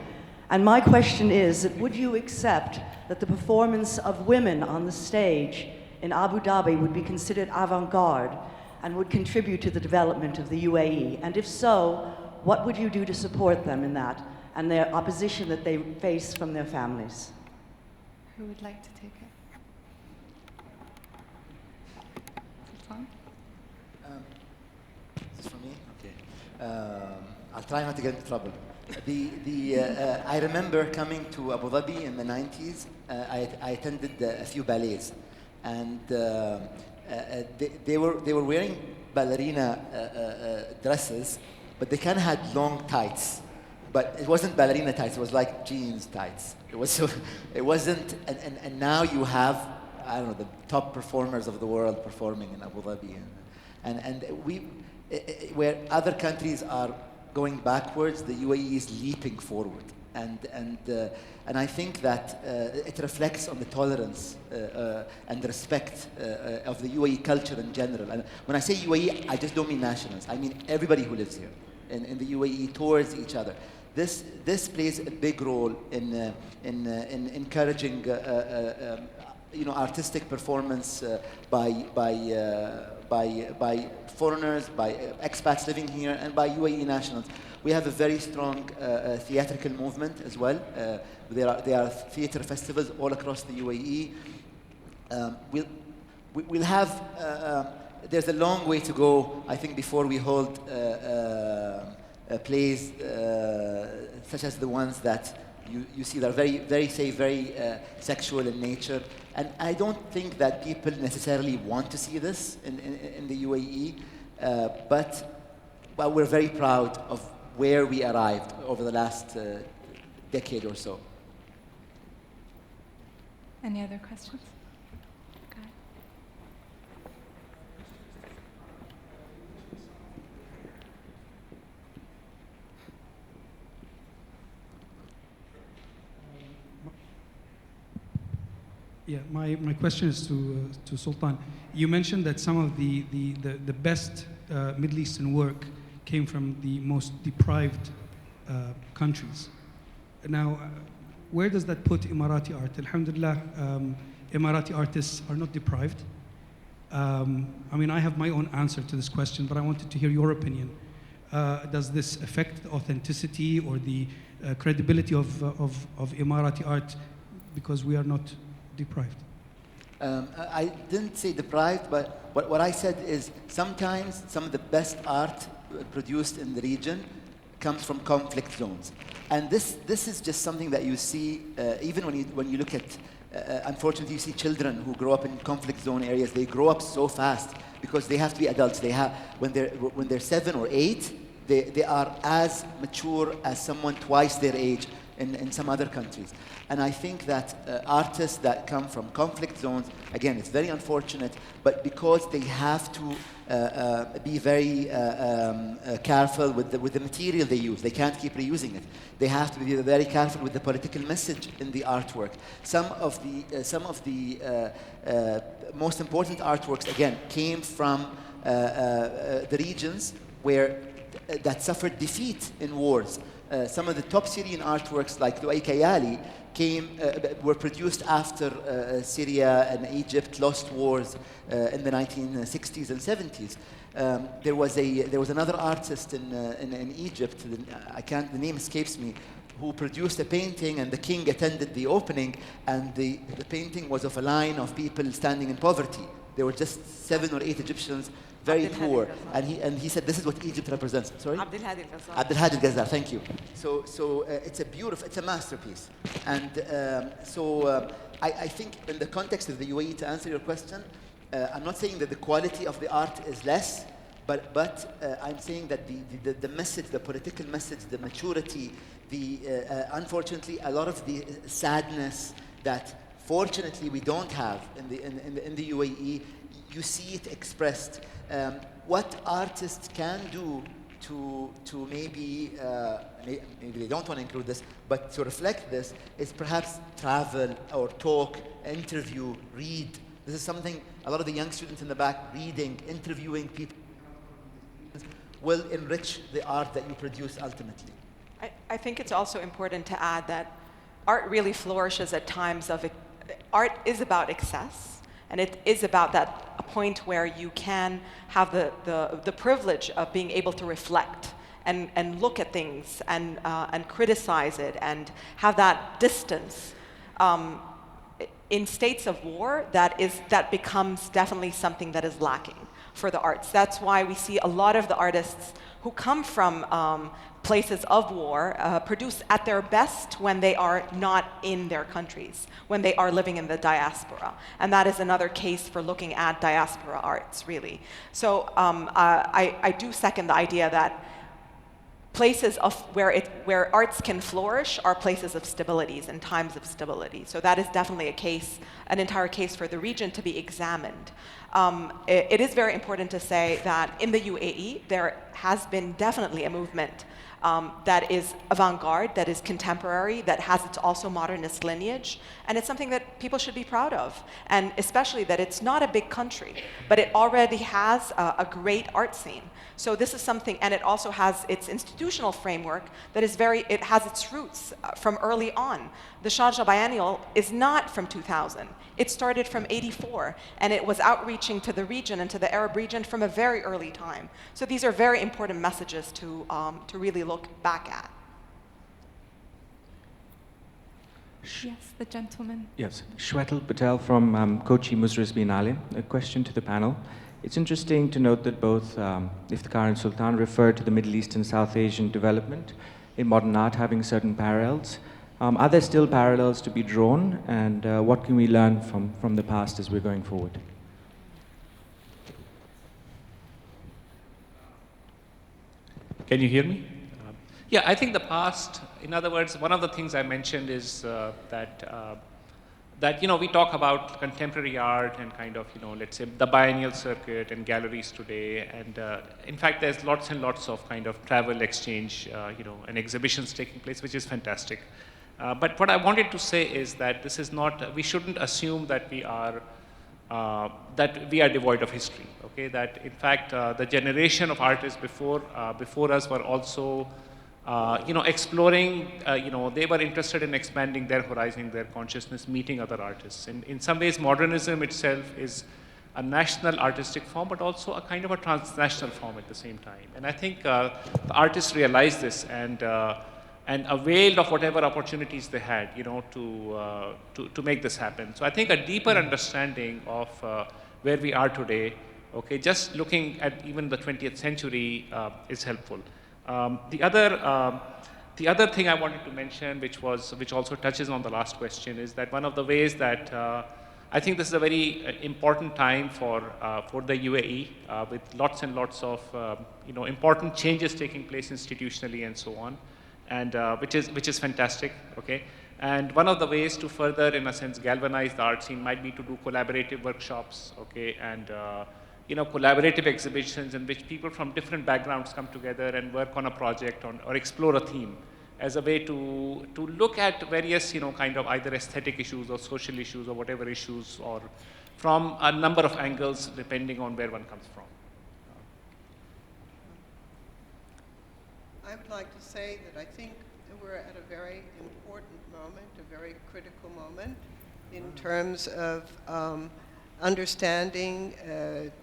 And my question is that would you accept that the performance of women on the stage in Abu Dhabi would be considered avant-garde and would contribute to the development of the UAE? And if so, what would you do to support them in that and their opposition that they face from their families? Who would like to take it? Sultan? Is this for me? Okay. I'll try not to get into trouble. I remember coming to Abu Dhabi in the 90s. I attended a few ballets, and they were wearing ballerina dresses, but they kind of had long tights. But it wasn't ballerina tights. It was like jeans tights. It wasn't. And now you have, I don't know, the top performers of the world performing in Abu Dhabi, and where other countries are going backwards, the UAE is leaping forward, and I think that it reflects on the tolerance and the respect of the UAE culture in general. And when I say UAE, I just don't mean nationals. I mean everybody who lives here in the UAE towards each other. This plays a big role in encouraging artistic performance by foreigners, by expats living here, and by UAE nationals. We have a very strong theatrical movement as well. There are theater festivals all across the UAE. We'll have, there's a long way to go, I think, before we hold plays such as the ones that you see that are very safe, very sexual in nature. And I don't think that people necessarily want to see this in the UAE, but we're very proud of where we arrived over the last decade or so. Any other questions? Go ahead. Yeah, my question is to Sultan. You mentioned that some of the best Middle Eastern work came from the most deprived countries. Now, where does that put Emirati art? Alhamdulillah, Emirati artists are not deprived. I mean, I have my own answer to this question, but I wanted to hear your opinion. Does this affect the authenticity or the credibility of Emirati art because we are not deprived? I didn't say deprived, but what I said is sometimes some of the best art produced in the region comes from conflict zones. And this is just something that you see even when you look at, unfortunately, you see children who grow up in conflict zone areas. They grow up so fast because they have to be adults. When they're 7 or 8, they are as mature as someone twice their age in some other countries. And I think that artists that come from conflict zones, again, it's very unfortunate, but because they have to be very careful with the material they use. They can't keep reusing it. They have to be very careful with the political message in the artwork. Some of the most important artworks, again, came from the regions that suffered defeat in wars. Some of the top Syrian artworks, like Lu'ay Kayali, were produced after Syria and Egypt lost wars in the 1960s and 70s. There was another artist in Egypt, the name escapes me, who produced a painting, and the king attended the opening, and the painting was of a line of people standing in poverty. There were just 7 or 8 Egyptians, very poor, and he said, "This is what Egypt represents." Sorry, Abdelhadi al-Ghazal. Thank you. So it's a masterpiece, and I think in the context of the UAE, to answer your question, I'm not saying that the quality of the art is less, but I'm saying that the message, the political message, the maturity, unfortunately, a lot of the sadness that fortunately we don't have in the UAE, you see it expressed. What artists can do to maybe they don't want to include this, but to reflect this, is perhaps travel or talk, interview, read. This is something a lot of the young students in the back, reading, interviewing people, will enrich the art that you produce ultimately. I think it's also important to add that art really flourishes at times of, art is about excess, and it is about a point where you can have the privilege of being able to reflect and look at things and criticize it and have that distance. In states of war, that becomes definitely something that is lacking for the arts. That's why we see a lot of the artists who come from places of war produce at their best when they are not in their countries, when they are living in the diaspora. And that is another case for looking at diaspora arts, really. So I do second the idea that places of where arts can flourish are places of stabilities and times of stability. So that is definitely an entire case for the region to be examined. It is very important to say that in the UAE, there has been definitely a movement that is avant-garde, that is contemporary, that has its also modernist lineage, and it's something that people should be proud of, and especially that it's not a big country, but it already has a great art scene. So this is something, and it also has its institutional framework that is it has its roots from early on. The Sharjah Biennial is not from 2000. It started from '84, and it was outreaching to the region and to the Arab region from a very early time. So these are very important messages to really look back at. Yes, the gentleman. Yes, Shwetal Patel from Kochi Musriz Biennale. A question to the panel. It's interesting to note that both Iftikhar and Sultan referred to the Middle East and South Asian development in modern art having certain parallels. Are there still parallels to be drawn, and what can we learn from the past as we're going forward? Can you hear me? Yeah, I think the past, in other words, one of the things I mentioned is that we talk about contemporary art and kind of, let's say the biennial circuit and galleries today. And in fact, there's lots and lots of kind of travel exchange, and exhibitions taking place, which is fantastic. But what I wanted to say is that this is not, we shouldn't assume that we are devoid of history, okay? That in fact, the generation of artists before us were also, exploring, they were interested in expanding their horizon, their consciousness, meeting other artists. And in some ways, modernism itself is a national artistic form, but also a kind of a transnational form at the same time. And I think the artists realized this and availed of whatever opportunities they had, to make this happen. So I think a deeper understanding of where we are today, okay, just looking at even the 20th century is helpful. The other thing I wanted to mention, which also touches on the last question, is that one of the ways that I think this is a very important time for the UAE, with lots and lots of important changes taking place institutionally and so on, and which is fantastic. Okay, and one of the ways to further, in a sense, galvanize the art scene might be to do collaborative workshops. Okay, and collaborative exhibitions in which people from different backgrounds come together and work on a project or explore a theme as a way to look at various, kind of either aesthetic issues or social issues or whatever issues, or from a number of angles depending on where one comes from. I would like to say that I think that we're at a very important moment, a very critical moment in terms of understanding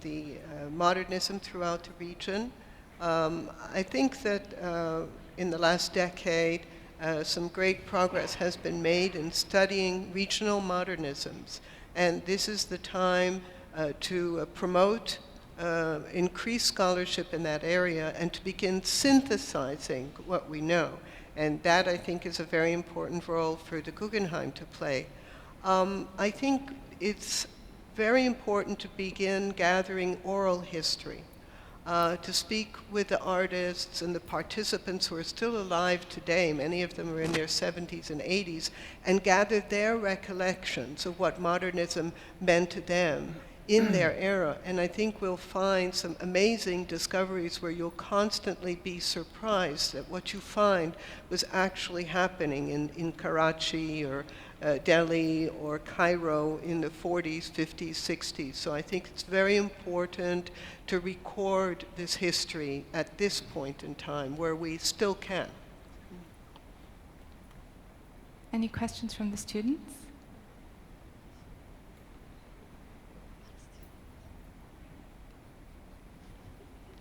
the modernism throughout the region. I think that in the last decade, some great progress has been made in studying regional modernisms. And this is the time to promote increased scholarship in that area and to begin synthesizing what we know. And that, I think, is a very important role for the Guggenheim to play. I think it's very important to begin gathering oral history, to speak with the artists and the participants who are still alive today, many of them are in their 70s and 80s, and gather their recollections of what modernism meant to them in their era. And I think we'll find some amazing discoveries where you'll constantly be surprised that what you find was actually happening in Karachi or Delhi or Cairo in the 40s, 50s, 60s. So I think it's very important to record this history at this point in time where we still can. Any questions from the students?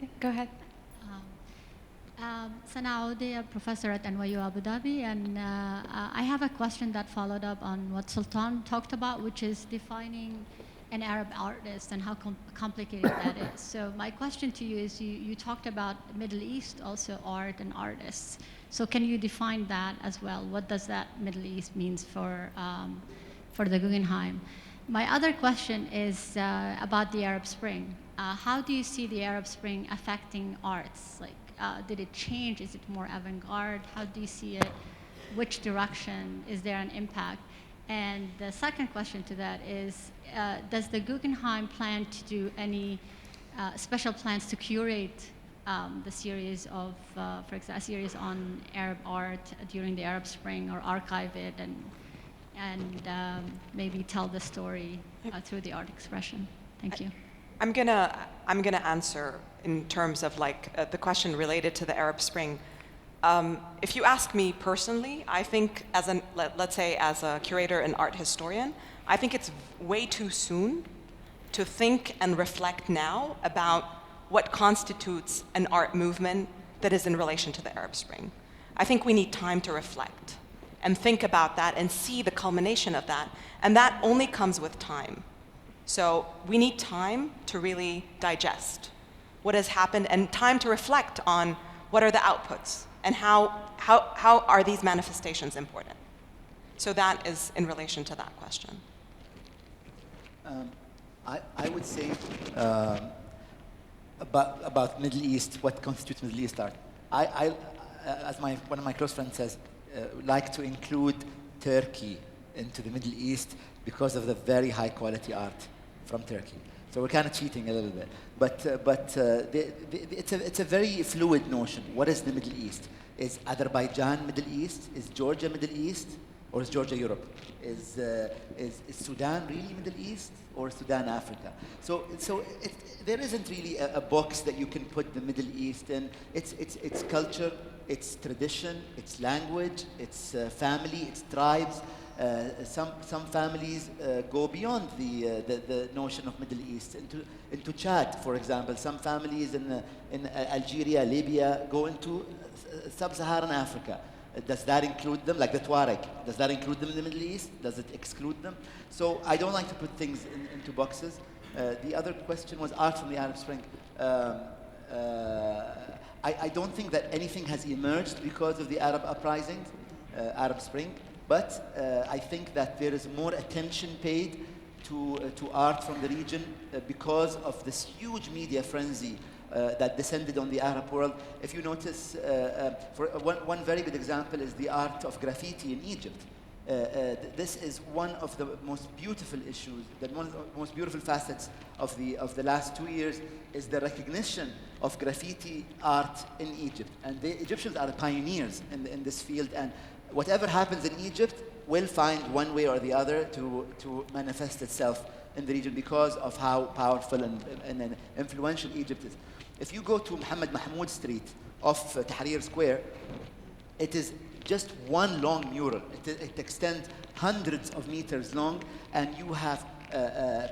Yeah, go ahead. Sanaudi, a professor at NYU Abu Dhabi, and I have a question that followed up on what Sultan talked about, which is defining an Arab artist and how complicated that is. So my question to you is, you talked about Middle East also art and artists. So can you define that as well? What does that Middle East means for the Guggenheim? My other question is about the Arab Spring. How do you see the Arab Spring affecting arts? Like, did it change? Is it more avant-garde? How do you see it? Which direction? Is there an impact? And the second question to that is, does the Guggenheim plan to do any special plans to curate the series of, for example, a series on Arab art during the Arab Spring, or archive it and maybe tell the story through the art expression? Thank you. I'm gonna answer in terms of the question related to the Arab Spring. If you ask me personally, I think let's say as a curator and art historian, I think it's way too soon to think and reflect now about what constitutes an art movement that is in relation to the Arab Spring. I think we need time to reflect and think about that and see the culmination of that, and that only comes with time. So we need time to really digest what has happened and time to reflect on what are the outputs and how are these manifestations important. So that is in relation to that question. I would say about Middle East, what constitutes Middle East art. As one of my close friends says, like to include Turkey into the Middle East because of the very high quality art from Turkey. So we're kind of cheating a little bit. But it's a very fluid notion. What is the Middle East? Is Azerbaijan Middle East? Is Georgia Middle East? Or is Georgia Europe? Is Sudan really Middle East? Or Sudan Africa? So there isn't really a box that you can put the Middle East in. It's culture, it's tradition, it's language, it's family, it's tribes. Some families go beyond the notion of Middle East into Chad, for example. Some families in Algeria, Libya go into sub-Saharan Africa. Does that include them, like the Tuareg? Does that include them in the Middle East? Does it exclude them? So I don't like to put things into boxes. The other question was art from the Arab Spring. I don't think that anything has emerged because of the Arab uprising, Arab Spring, but I think that there is more attention paid to art from the region because of this huge media frenzy that descended on the Arab world. If you notice, for one very good example is the art of graffiti in Egypt. This is one of the most beautiful issues, one of the most beautiful facets of the last 2 years is the recognition of graffiti art in Egypt. And the Egyptians are pioneers in this field, and whatever happens in Egypt will find one way or the other to manifest itself in the region because of how powerful and influential Egypt is. If you go to Mohammed Mahmoud Street off Tahrir Square, it is just one long mural. It extends hundreds of meters long, and you have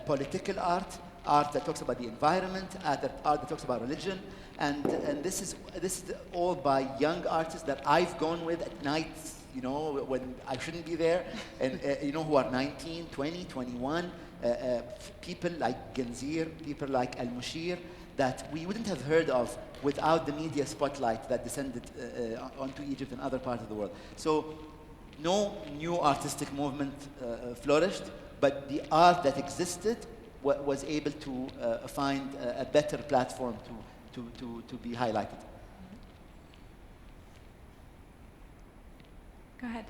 political art that talks about the environment, art that talks about religion, and this is all by young artists that I've gone with at night, you know, when I shouldn't be there, and you know, who are 19, 20, 21, people like Ganzir, people like Al-Mushir, that we wouldn't have heard of without the media spotlight that descended onto Egypt and other parts of the world. So no new artistic movement flourished, but the art that existed was able to find a better platform to be highlighted. Go ahead.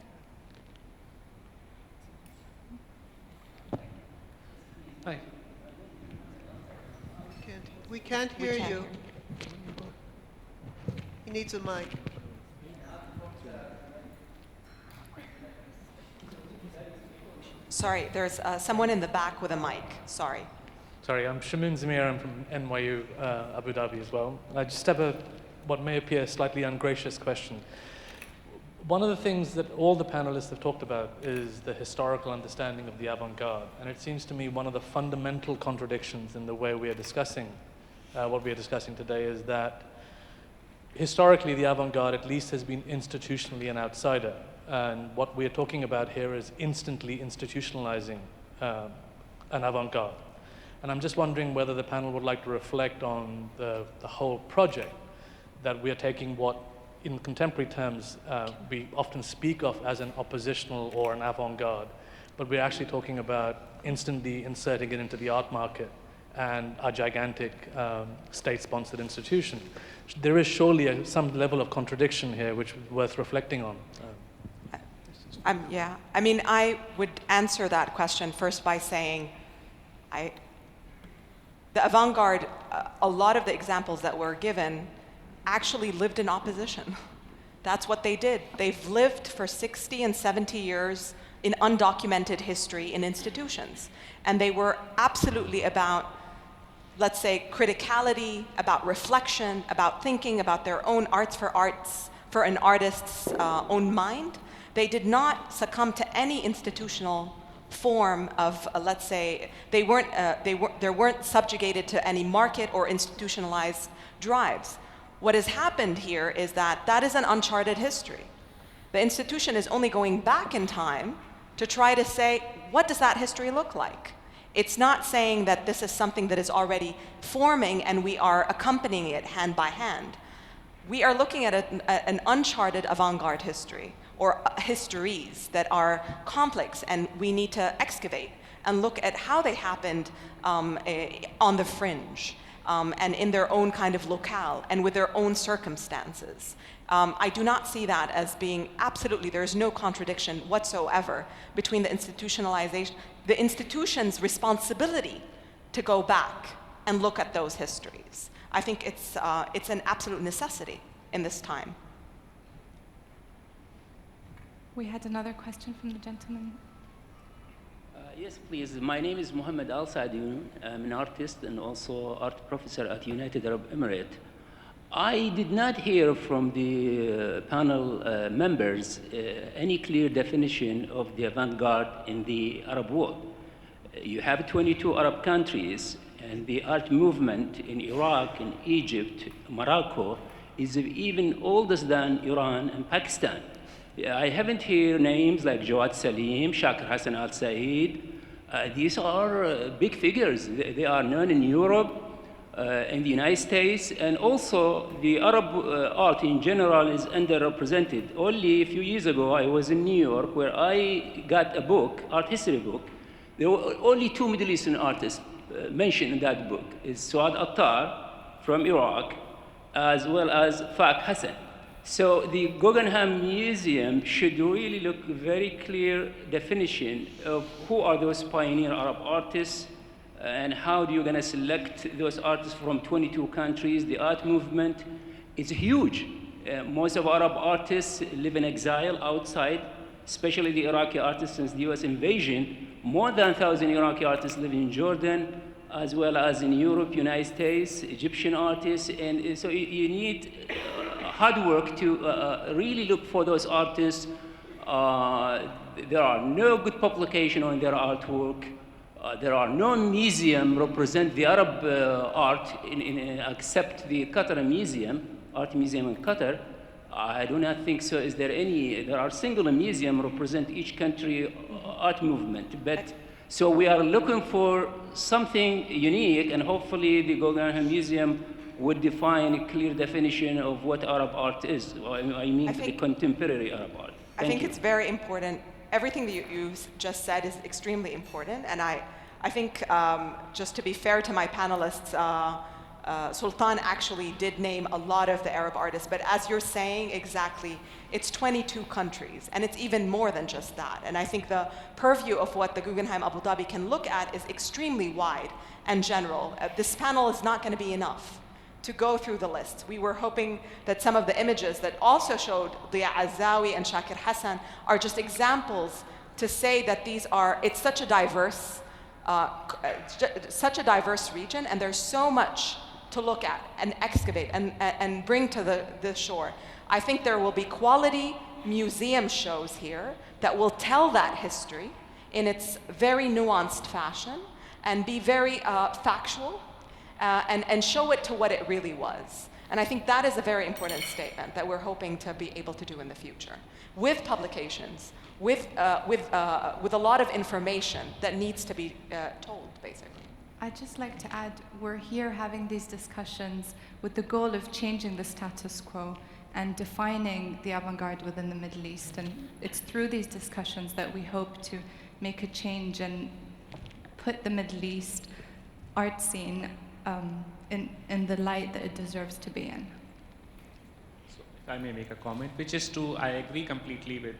Hi. We can't hear you. He needs a mic. Sorry, there's someone in the back with a mic. Sorry. Sorry, I'm Shamoon Zamir. I'm from NYU, Abu Dhabi as well. I just have what may appear a slightly ungracious question. One of the things that all the panelists have talked about is the historical understanding of the avant-garde. And it seems to me one of the fundamental contradictions in the way we are discussing what we are discussing today is that historically the avant-garde at least has been institutionally an outsider. And what we are talking about here is instantly institutionalizing an avant-garde. And I'm just wondering whether the panel would like to reflect on the whole project, that we are taking what in contemporary terms we often speak of as an oppositional or an avant-garde, but we're actually talking about instantly inserting it into the art market and a gigantic state-sponsored institution. There is surely some level of contradiction here which is worth reflecting on. Yeah, I mean, I would answer that question first by saying the avant-garde, a lot of the examples that were given actually lived in opposition. That's what they did. They've lived for 60 and 70 years in undocumented history in institutions. And they were absolutely about, let's say, criticality, about reflection, about thinking about their own arts for an artist's own mind. They did not succumb to any institutional form of, let's say, they weren't subjugated to any market or institutionalized drives. What has happened here is that is an uncharted history. The institution is only going back in time to try to say, what does that history look like? It's not saying that this is something that is already forming and we are accompanying it hand by hand. We are looking at an uncharted avant-garde history, or histories that are complex, and we need to excavate and look at how they happened on the fringe, and in their own kind of locale and with their own circumstances. I do not see that as being absolutely, there is no contradiction whatsoever between the institutionalization, the institution's responsibility to go back and look at those histories. I think it's an absolute necessity in this time. We had another question from the gentleman. Yes, please. My name is Mohammed Al Saadun. I'm an artist and also art professor at United Arab Emirates. I did not hear from the panel members any clear definition of the avant-garde in the Arab world. You have 22 Arab countries, and the art movement in Iraq, in Egypt, Morocco, is even older than Iran and Pakistan. I haven't heard names like Jawad Salim, Shakir Hassan Al Said. These are big figures. They are known in Europe, in the United States, and also the Arab art in general is underrepresented. Only a few years ago, I was in New York where I got a book, art history book. There were only 2 Middle Eastern artists mentioned in that book. It's Suad Attar from Iraq, as well as Fak Hassan. So the Guggenheim Museum should really look very clear definition of who are those pioneer Arab artists, and how do you gonna select those artists from 22 countries. The art movement is huge. Most of Arab artists live in exile outside, especially the Iraqi artists since the US invasion. More than 1,000 Iraqi artists live in Jordan, as well as in Europe, United States, Egyptian artists, and so you need hard work to really look for those artists. There are no good publication on their artwork. There are no museum represent the Arab art except the Qatar Museum, Art Museum in Qatar. I do not think so. Is there any? There are single museum represent each country art movement, but so we are looking for something unique, and hopefully the Guggenheim Museum would define a clear definition of what Arab art is. I mean the contemporary Arab art. I think it's very important. Everything that you just said is extremely important, and I think just to be fair to my panelists, Sultan actually did name a lot of the Arab artists, but as you're saying exactly, it's 22 countries, and it's even more than just that. And I think the purview of what the Guggenheim Abu Dhabi can look at is extremely wide and general. This panel is not going to be enough to go through the list. We were hoping that some of the images that also showed Dia Azawi and Shakir Hassan are just examples to say that it's such a diverse region, and there's so much to look at and excavate and bring to the shore. I think there will be quality museum shows here that will tell that history in its very nuanced fashion and be very factual, and show it to what it really was. And I think that is a very important statement that we're hoping to be able to do in the future, with publications, with a lot of information that needs to be told, basically. I'd just like to add, we're here having these discussions with the goal of changing the status quo and defining the avant-garde within the Middle East. And it's through these discussions that we hope to make a change and put the Middle East art scene in the light that it deserves to be in. So if I may make a comment, which is to, I agree completely with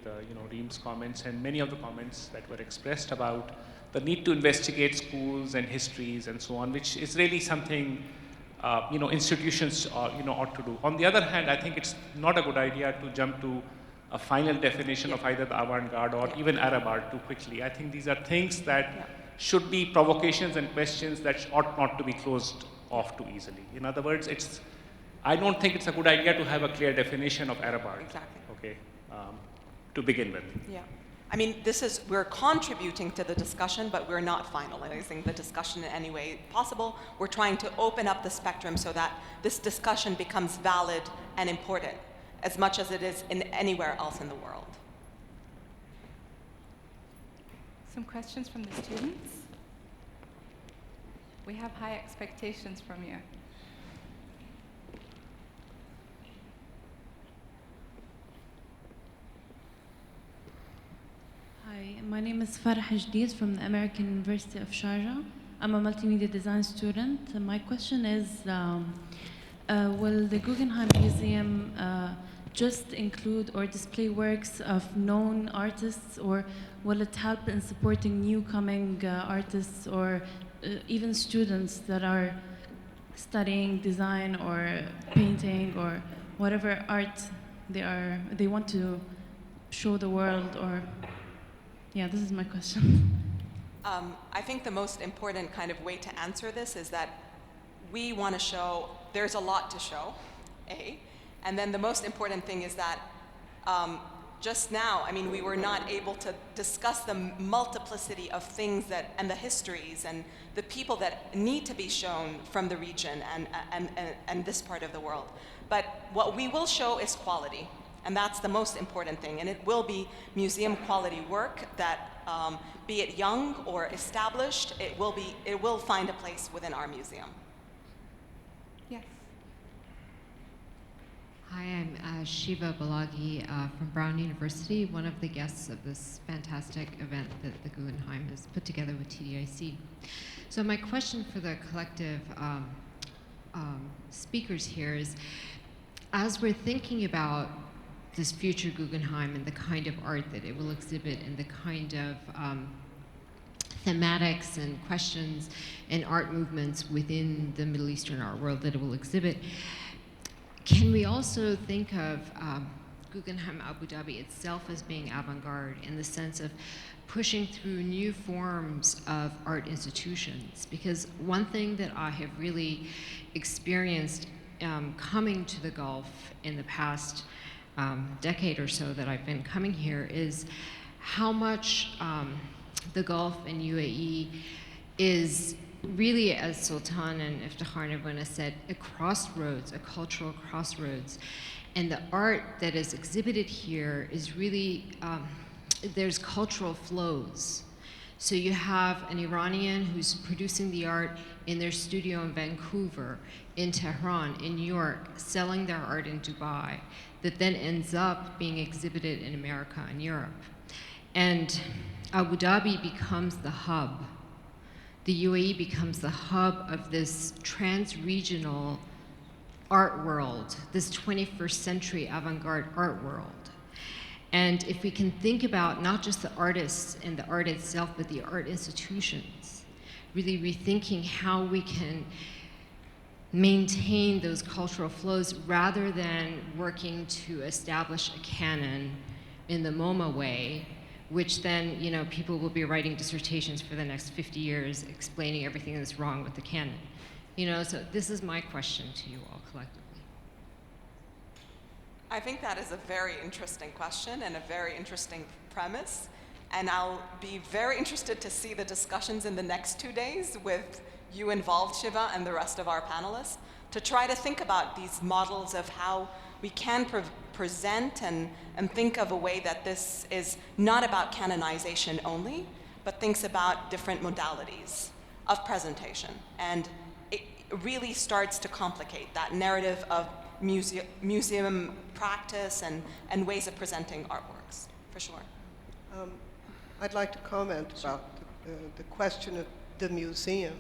Reem's comments and many of the comments that were expressed about the need to investigate schools and histories and so on, which is really something institutions ought to do. On the other hand, I think it's not a good idea to jump to a final definition of either the avant-garde or even Arab art too quickly. I think these are things that should be provocations and questions that ought not to be closed off too easily. In other words, I don't think it's a good idea to have a clear definition of Arab art. Exactly. Okay, to begin with. Yeah. I mean, we're contributing to the discussion, but we're not finalizing the discussion in any way possible. We're trying to open up the spectrum so that this discussion becomes valid and important as much as it is in anywhere else in the world. Some questions from the students? We have high expectations from you. Hi, my name is Farah Jdeed from the American University of Sharjah. I'm a multimedia design student. And my question is, will the Guggenheim Museum just include or display works of known artists, or will it help in supporting new coming artists or even students that are studying design or painting or whatever art they want to show the world? Or yeah, this is my question. I think the most important kind of way to answer this is that we want to show, there's a lot to show, A. And then the most important thing is that just now, I mean, we were not able to discuss the multiplicity of things that, and the histories and the people that need to be shown from the region and this part of the world. But what we will show is quality. And that's the most important thing. And it will be museum quality work that, be it young or established, it will find a place within our museum. Yes. Hi, I'm Shiva Balagi from Brown University, one of the guests of this fantastic event that the Guggenheim has put together with TDIC. So my question for the collective speakers here is, as we're thinking about this future Guggenheim and the kind of art that it will exhibit and the kind of thematics and questions and art movements within the Middle Eastern art world that it will exhibit, can we also think of Guggenheim Abu Dhabi itself as being avant-garde in the sense of pushing through new forms of art institutions? Because one thing that I have really experienced coming to the Gulf in the past decade or so that I've been coming here is how much the Gulf and UAE is really, as Sultan and Iftikhar and everyone has said, a crossroads, a cultural crossroads. And the art that is exhibited here is really, there's cultural flows. So you have an Iranian who's producing the art in their studio in Vancouver, in Tehran, in New York, selling their art in Dubai, that then ends up being exhibited in America and Europe. And Abu Dhabi becomes the hub. The UAE becomes the hub of this trans-regional art world, this 21st century avant-garde art world. And if we can think about not just the artists and the art itself, but the art institutions, really rethinking how we can maintain those cultural flows rather than working to establish a canon in the MoMA way, which then, you know, people will be writing dissertations for the next 50 years explaining everything that's wrong with the canon. You know, so this is my question to you all collectively. I think that is a very interesting question and a very interesting premise. And I'll be very interested to see the discussions in the next 2 days with you involved, Shiva, and the rest of our panelists, to try to think about these models of how we can present and think of a way that this is not about canonization only, but thinks about different modalities of presentation. And it really starts to complicate that narrative of museum practice and ways of presenting artworks, for sure. I'd like to comment about the question of the museum.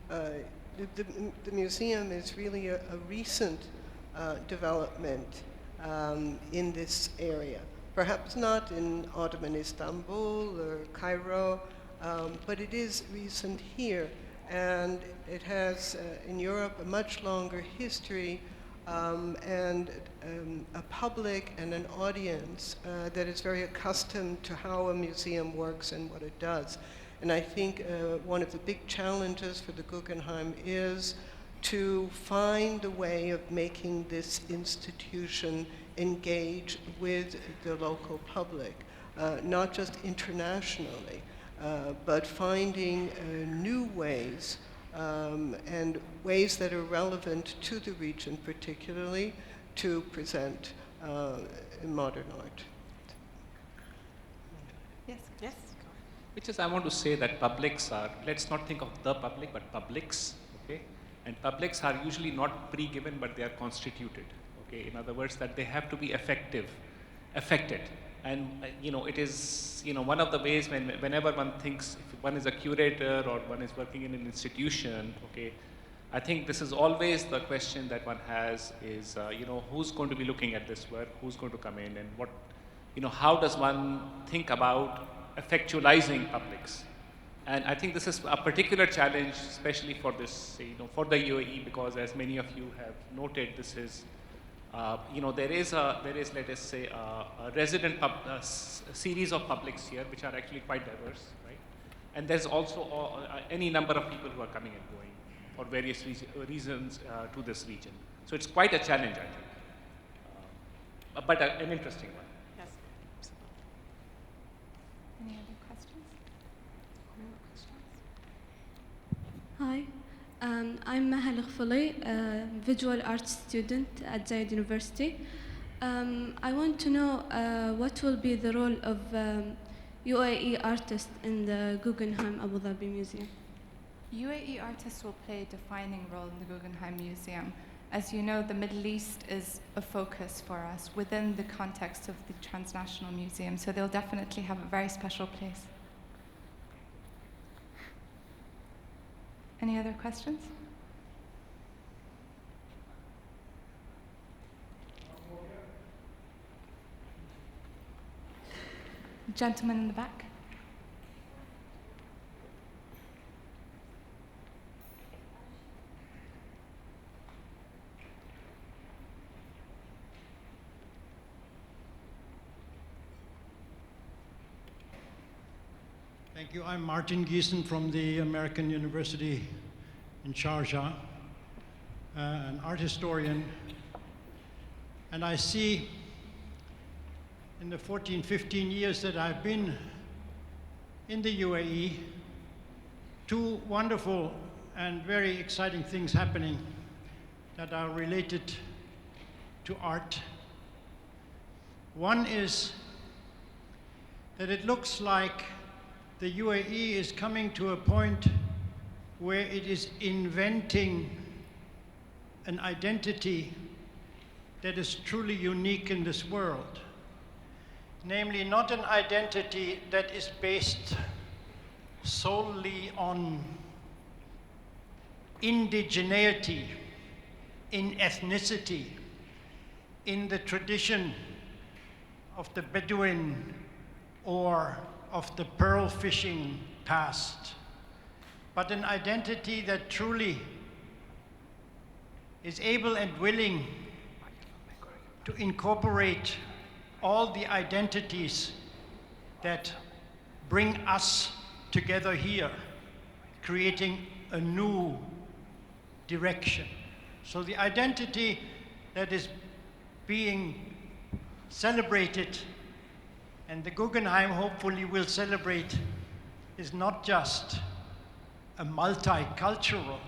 The museum is really a recent development in this area. Perhaps not in Ottoman Istanbul or Cairo, but it is recent here. And it has, in Europe, a much longer history and a public and an audience that is very accustomed to how a museum works and what it does. And I think one of the big challenges for the Guggenheim is to find a way of making this institution engage with the local public, not just internationally, but finding new ways and ways that are relevant to the region, particularly to present modern art. Yes, yes. which is I want to say that publics are, let's not think of the public, but publics, okay? And publics are usually not pre-given, but they are constituted, okay? In other words, that they have to be affected. And it is one of the ways whenever one thinks, if one is a curator or one is working in an institution, okay, I think this is always the question that one has is, who's going to be looking at this work, who's going to come in, and what, how does one think about effectualizing publics? And I think this is a particular challenge, especially for this, for the UAE, because as many of you have noted, this is, there is, let us say, a resident series of publics here, which are actually quite diverse, right? And there's also any number of people who are coming and going for various reasons to this region. So it's quite a challenge, I think, but an interesting one. Yes. Any other questions? Hi, I'm Maha Al-Ghfali, a visual arts student at Zayed University. I want to know what will be the role of UAE artists in the Guggenheim Abu Dhabi Museum. UAE artists will play a defining role in the Guggenheim Museum. As you know, the Middle East is a focus for us within the context of the transnational museum, so they'll definitely have a very special place. Any other questions? Gentleman in the back. Thank you. I'm Martin Giesen from the American University in Sharjah, an art historian. And I see in the 14, 15 years that I've been in the UAE, two wonderful and very exciting things happening that are related to art. One is that it looks like the UAE is coming to a point where it is inventing an identity that is truly unique in this world. Namely, not an identity that is based solely on indigeneity, in ethnicity, in the tradition of the Bedouin or of the pearl fishing past, but an identity that truly is able and willing to incorporate all the identities that bring us together here, creating a new direction. So the identity that is being celebrated, and the Guggenheim hopefully will celebrate, is not just a multicultural,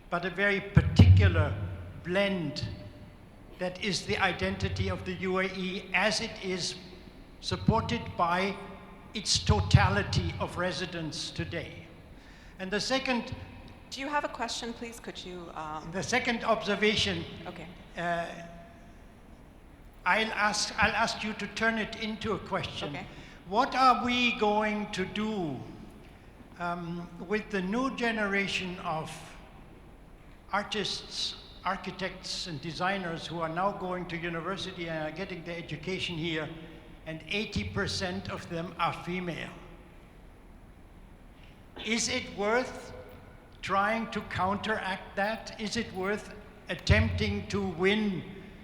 but a very particular blend that is the identity of the UAE as it is supported by its totality of residents today. And the second... Do you have a question, please? Could you... The second observation... Okay. I'll ask you to turn it into a question. Okay. What are we going to do with the new generation of artists, architects, and designers who are now going to university and are getting their education here, and 80% of them are female? Is it worth trying to counteract that? Is it worth attempting to win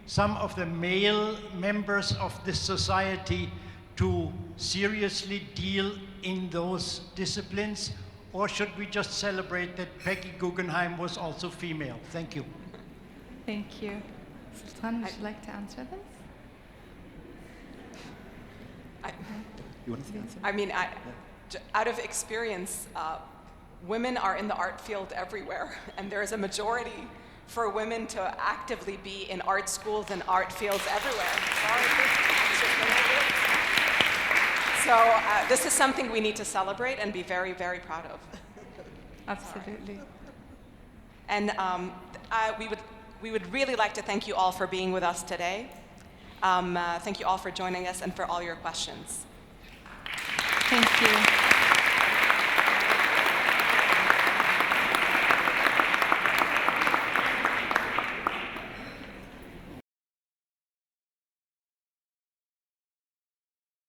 some of the male members of this society to seriously deal in those disciplines? Or should we just celebrate that Peggy Guggenheim was also female? Thank you. Thank you. Sultan, would you like to answer this? You want to answer? I mean, out of experience, women are in the art field everywhere, and there is a majority for women to actively be in art schools and art fields everywhere. So this is something we need to celebrate and be very, very proud of. Absolutely. And we would really like to thank you all for being with us today. Thank you all for joining us and for all your questions. Thank you.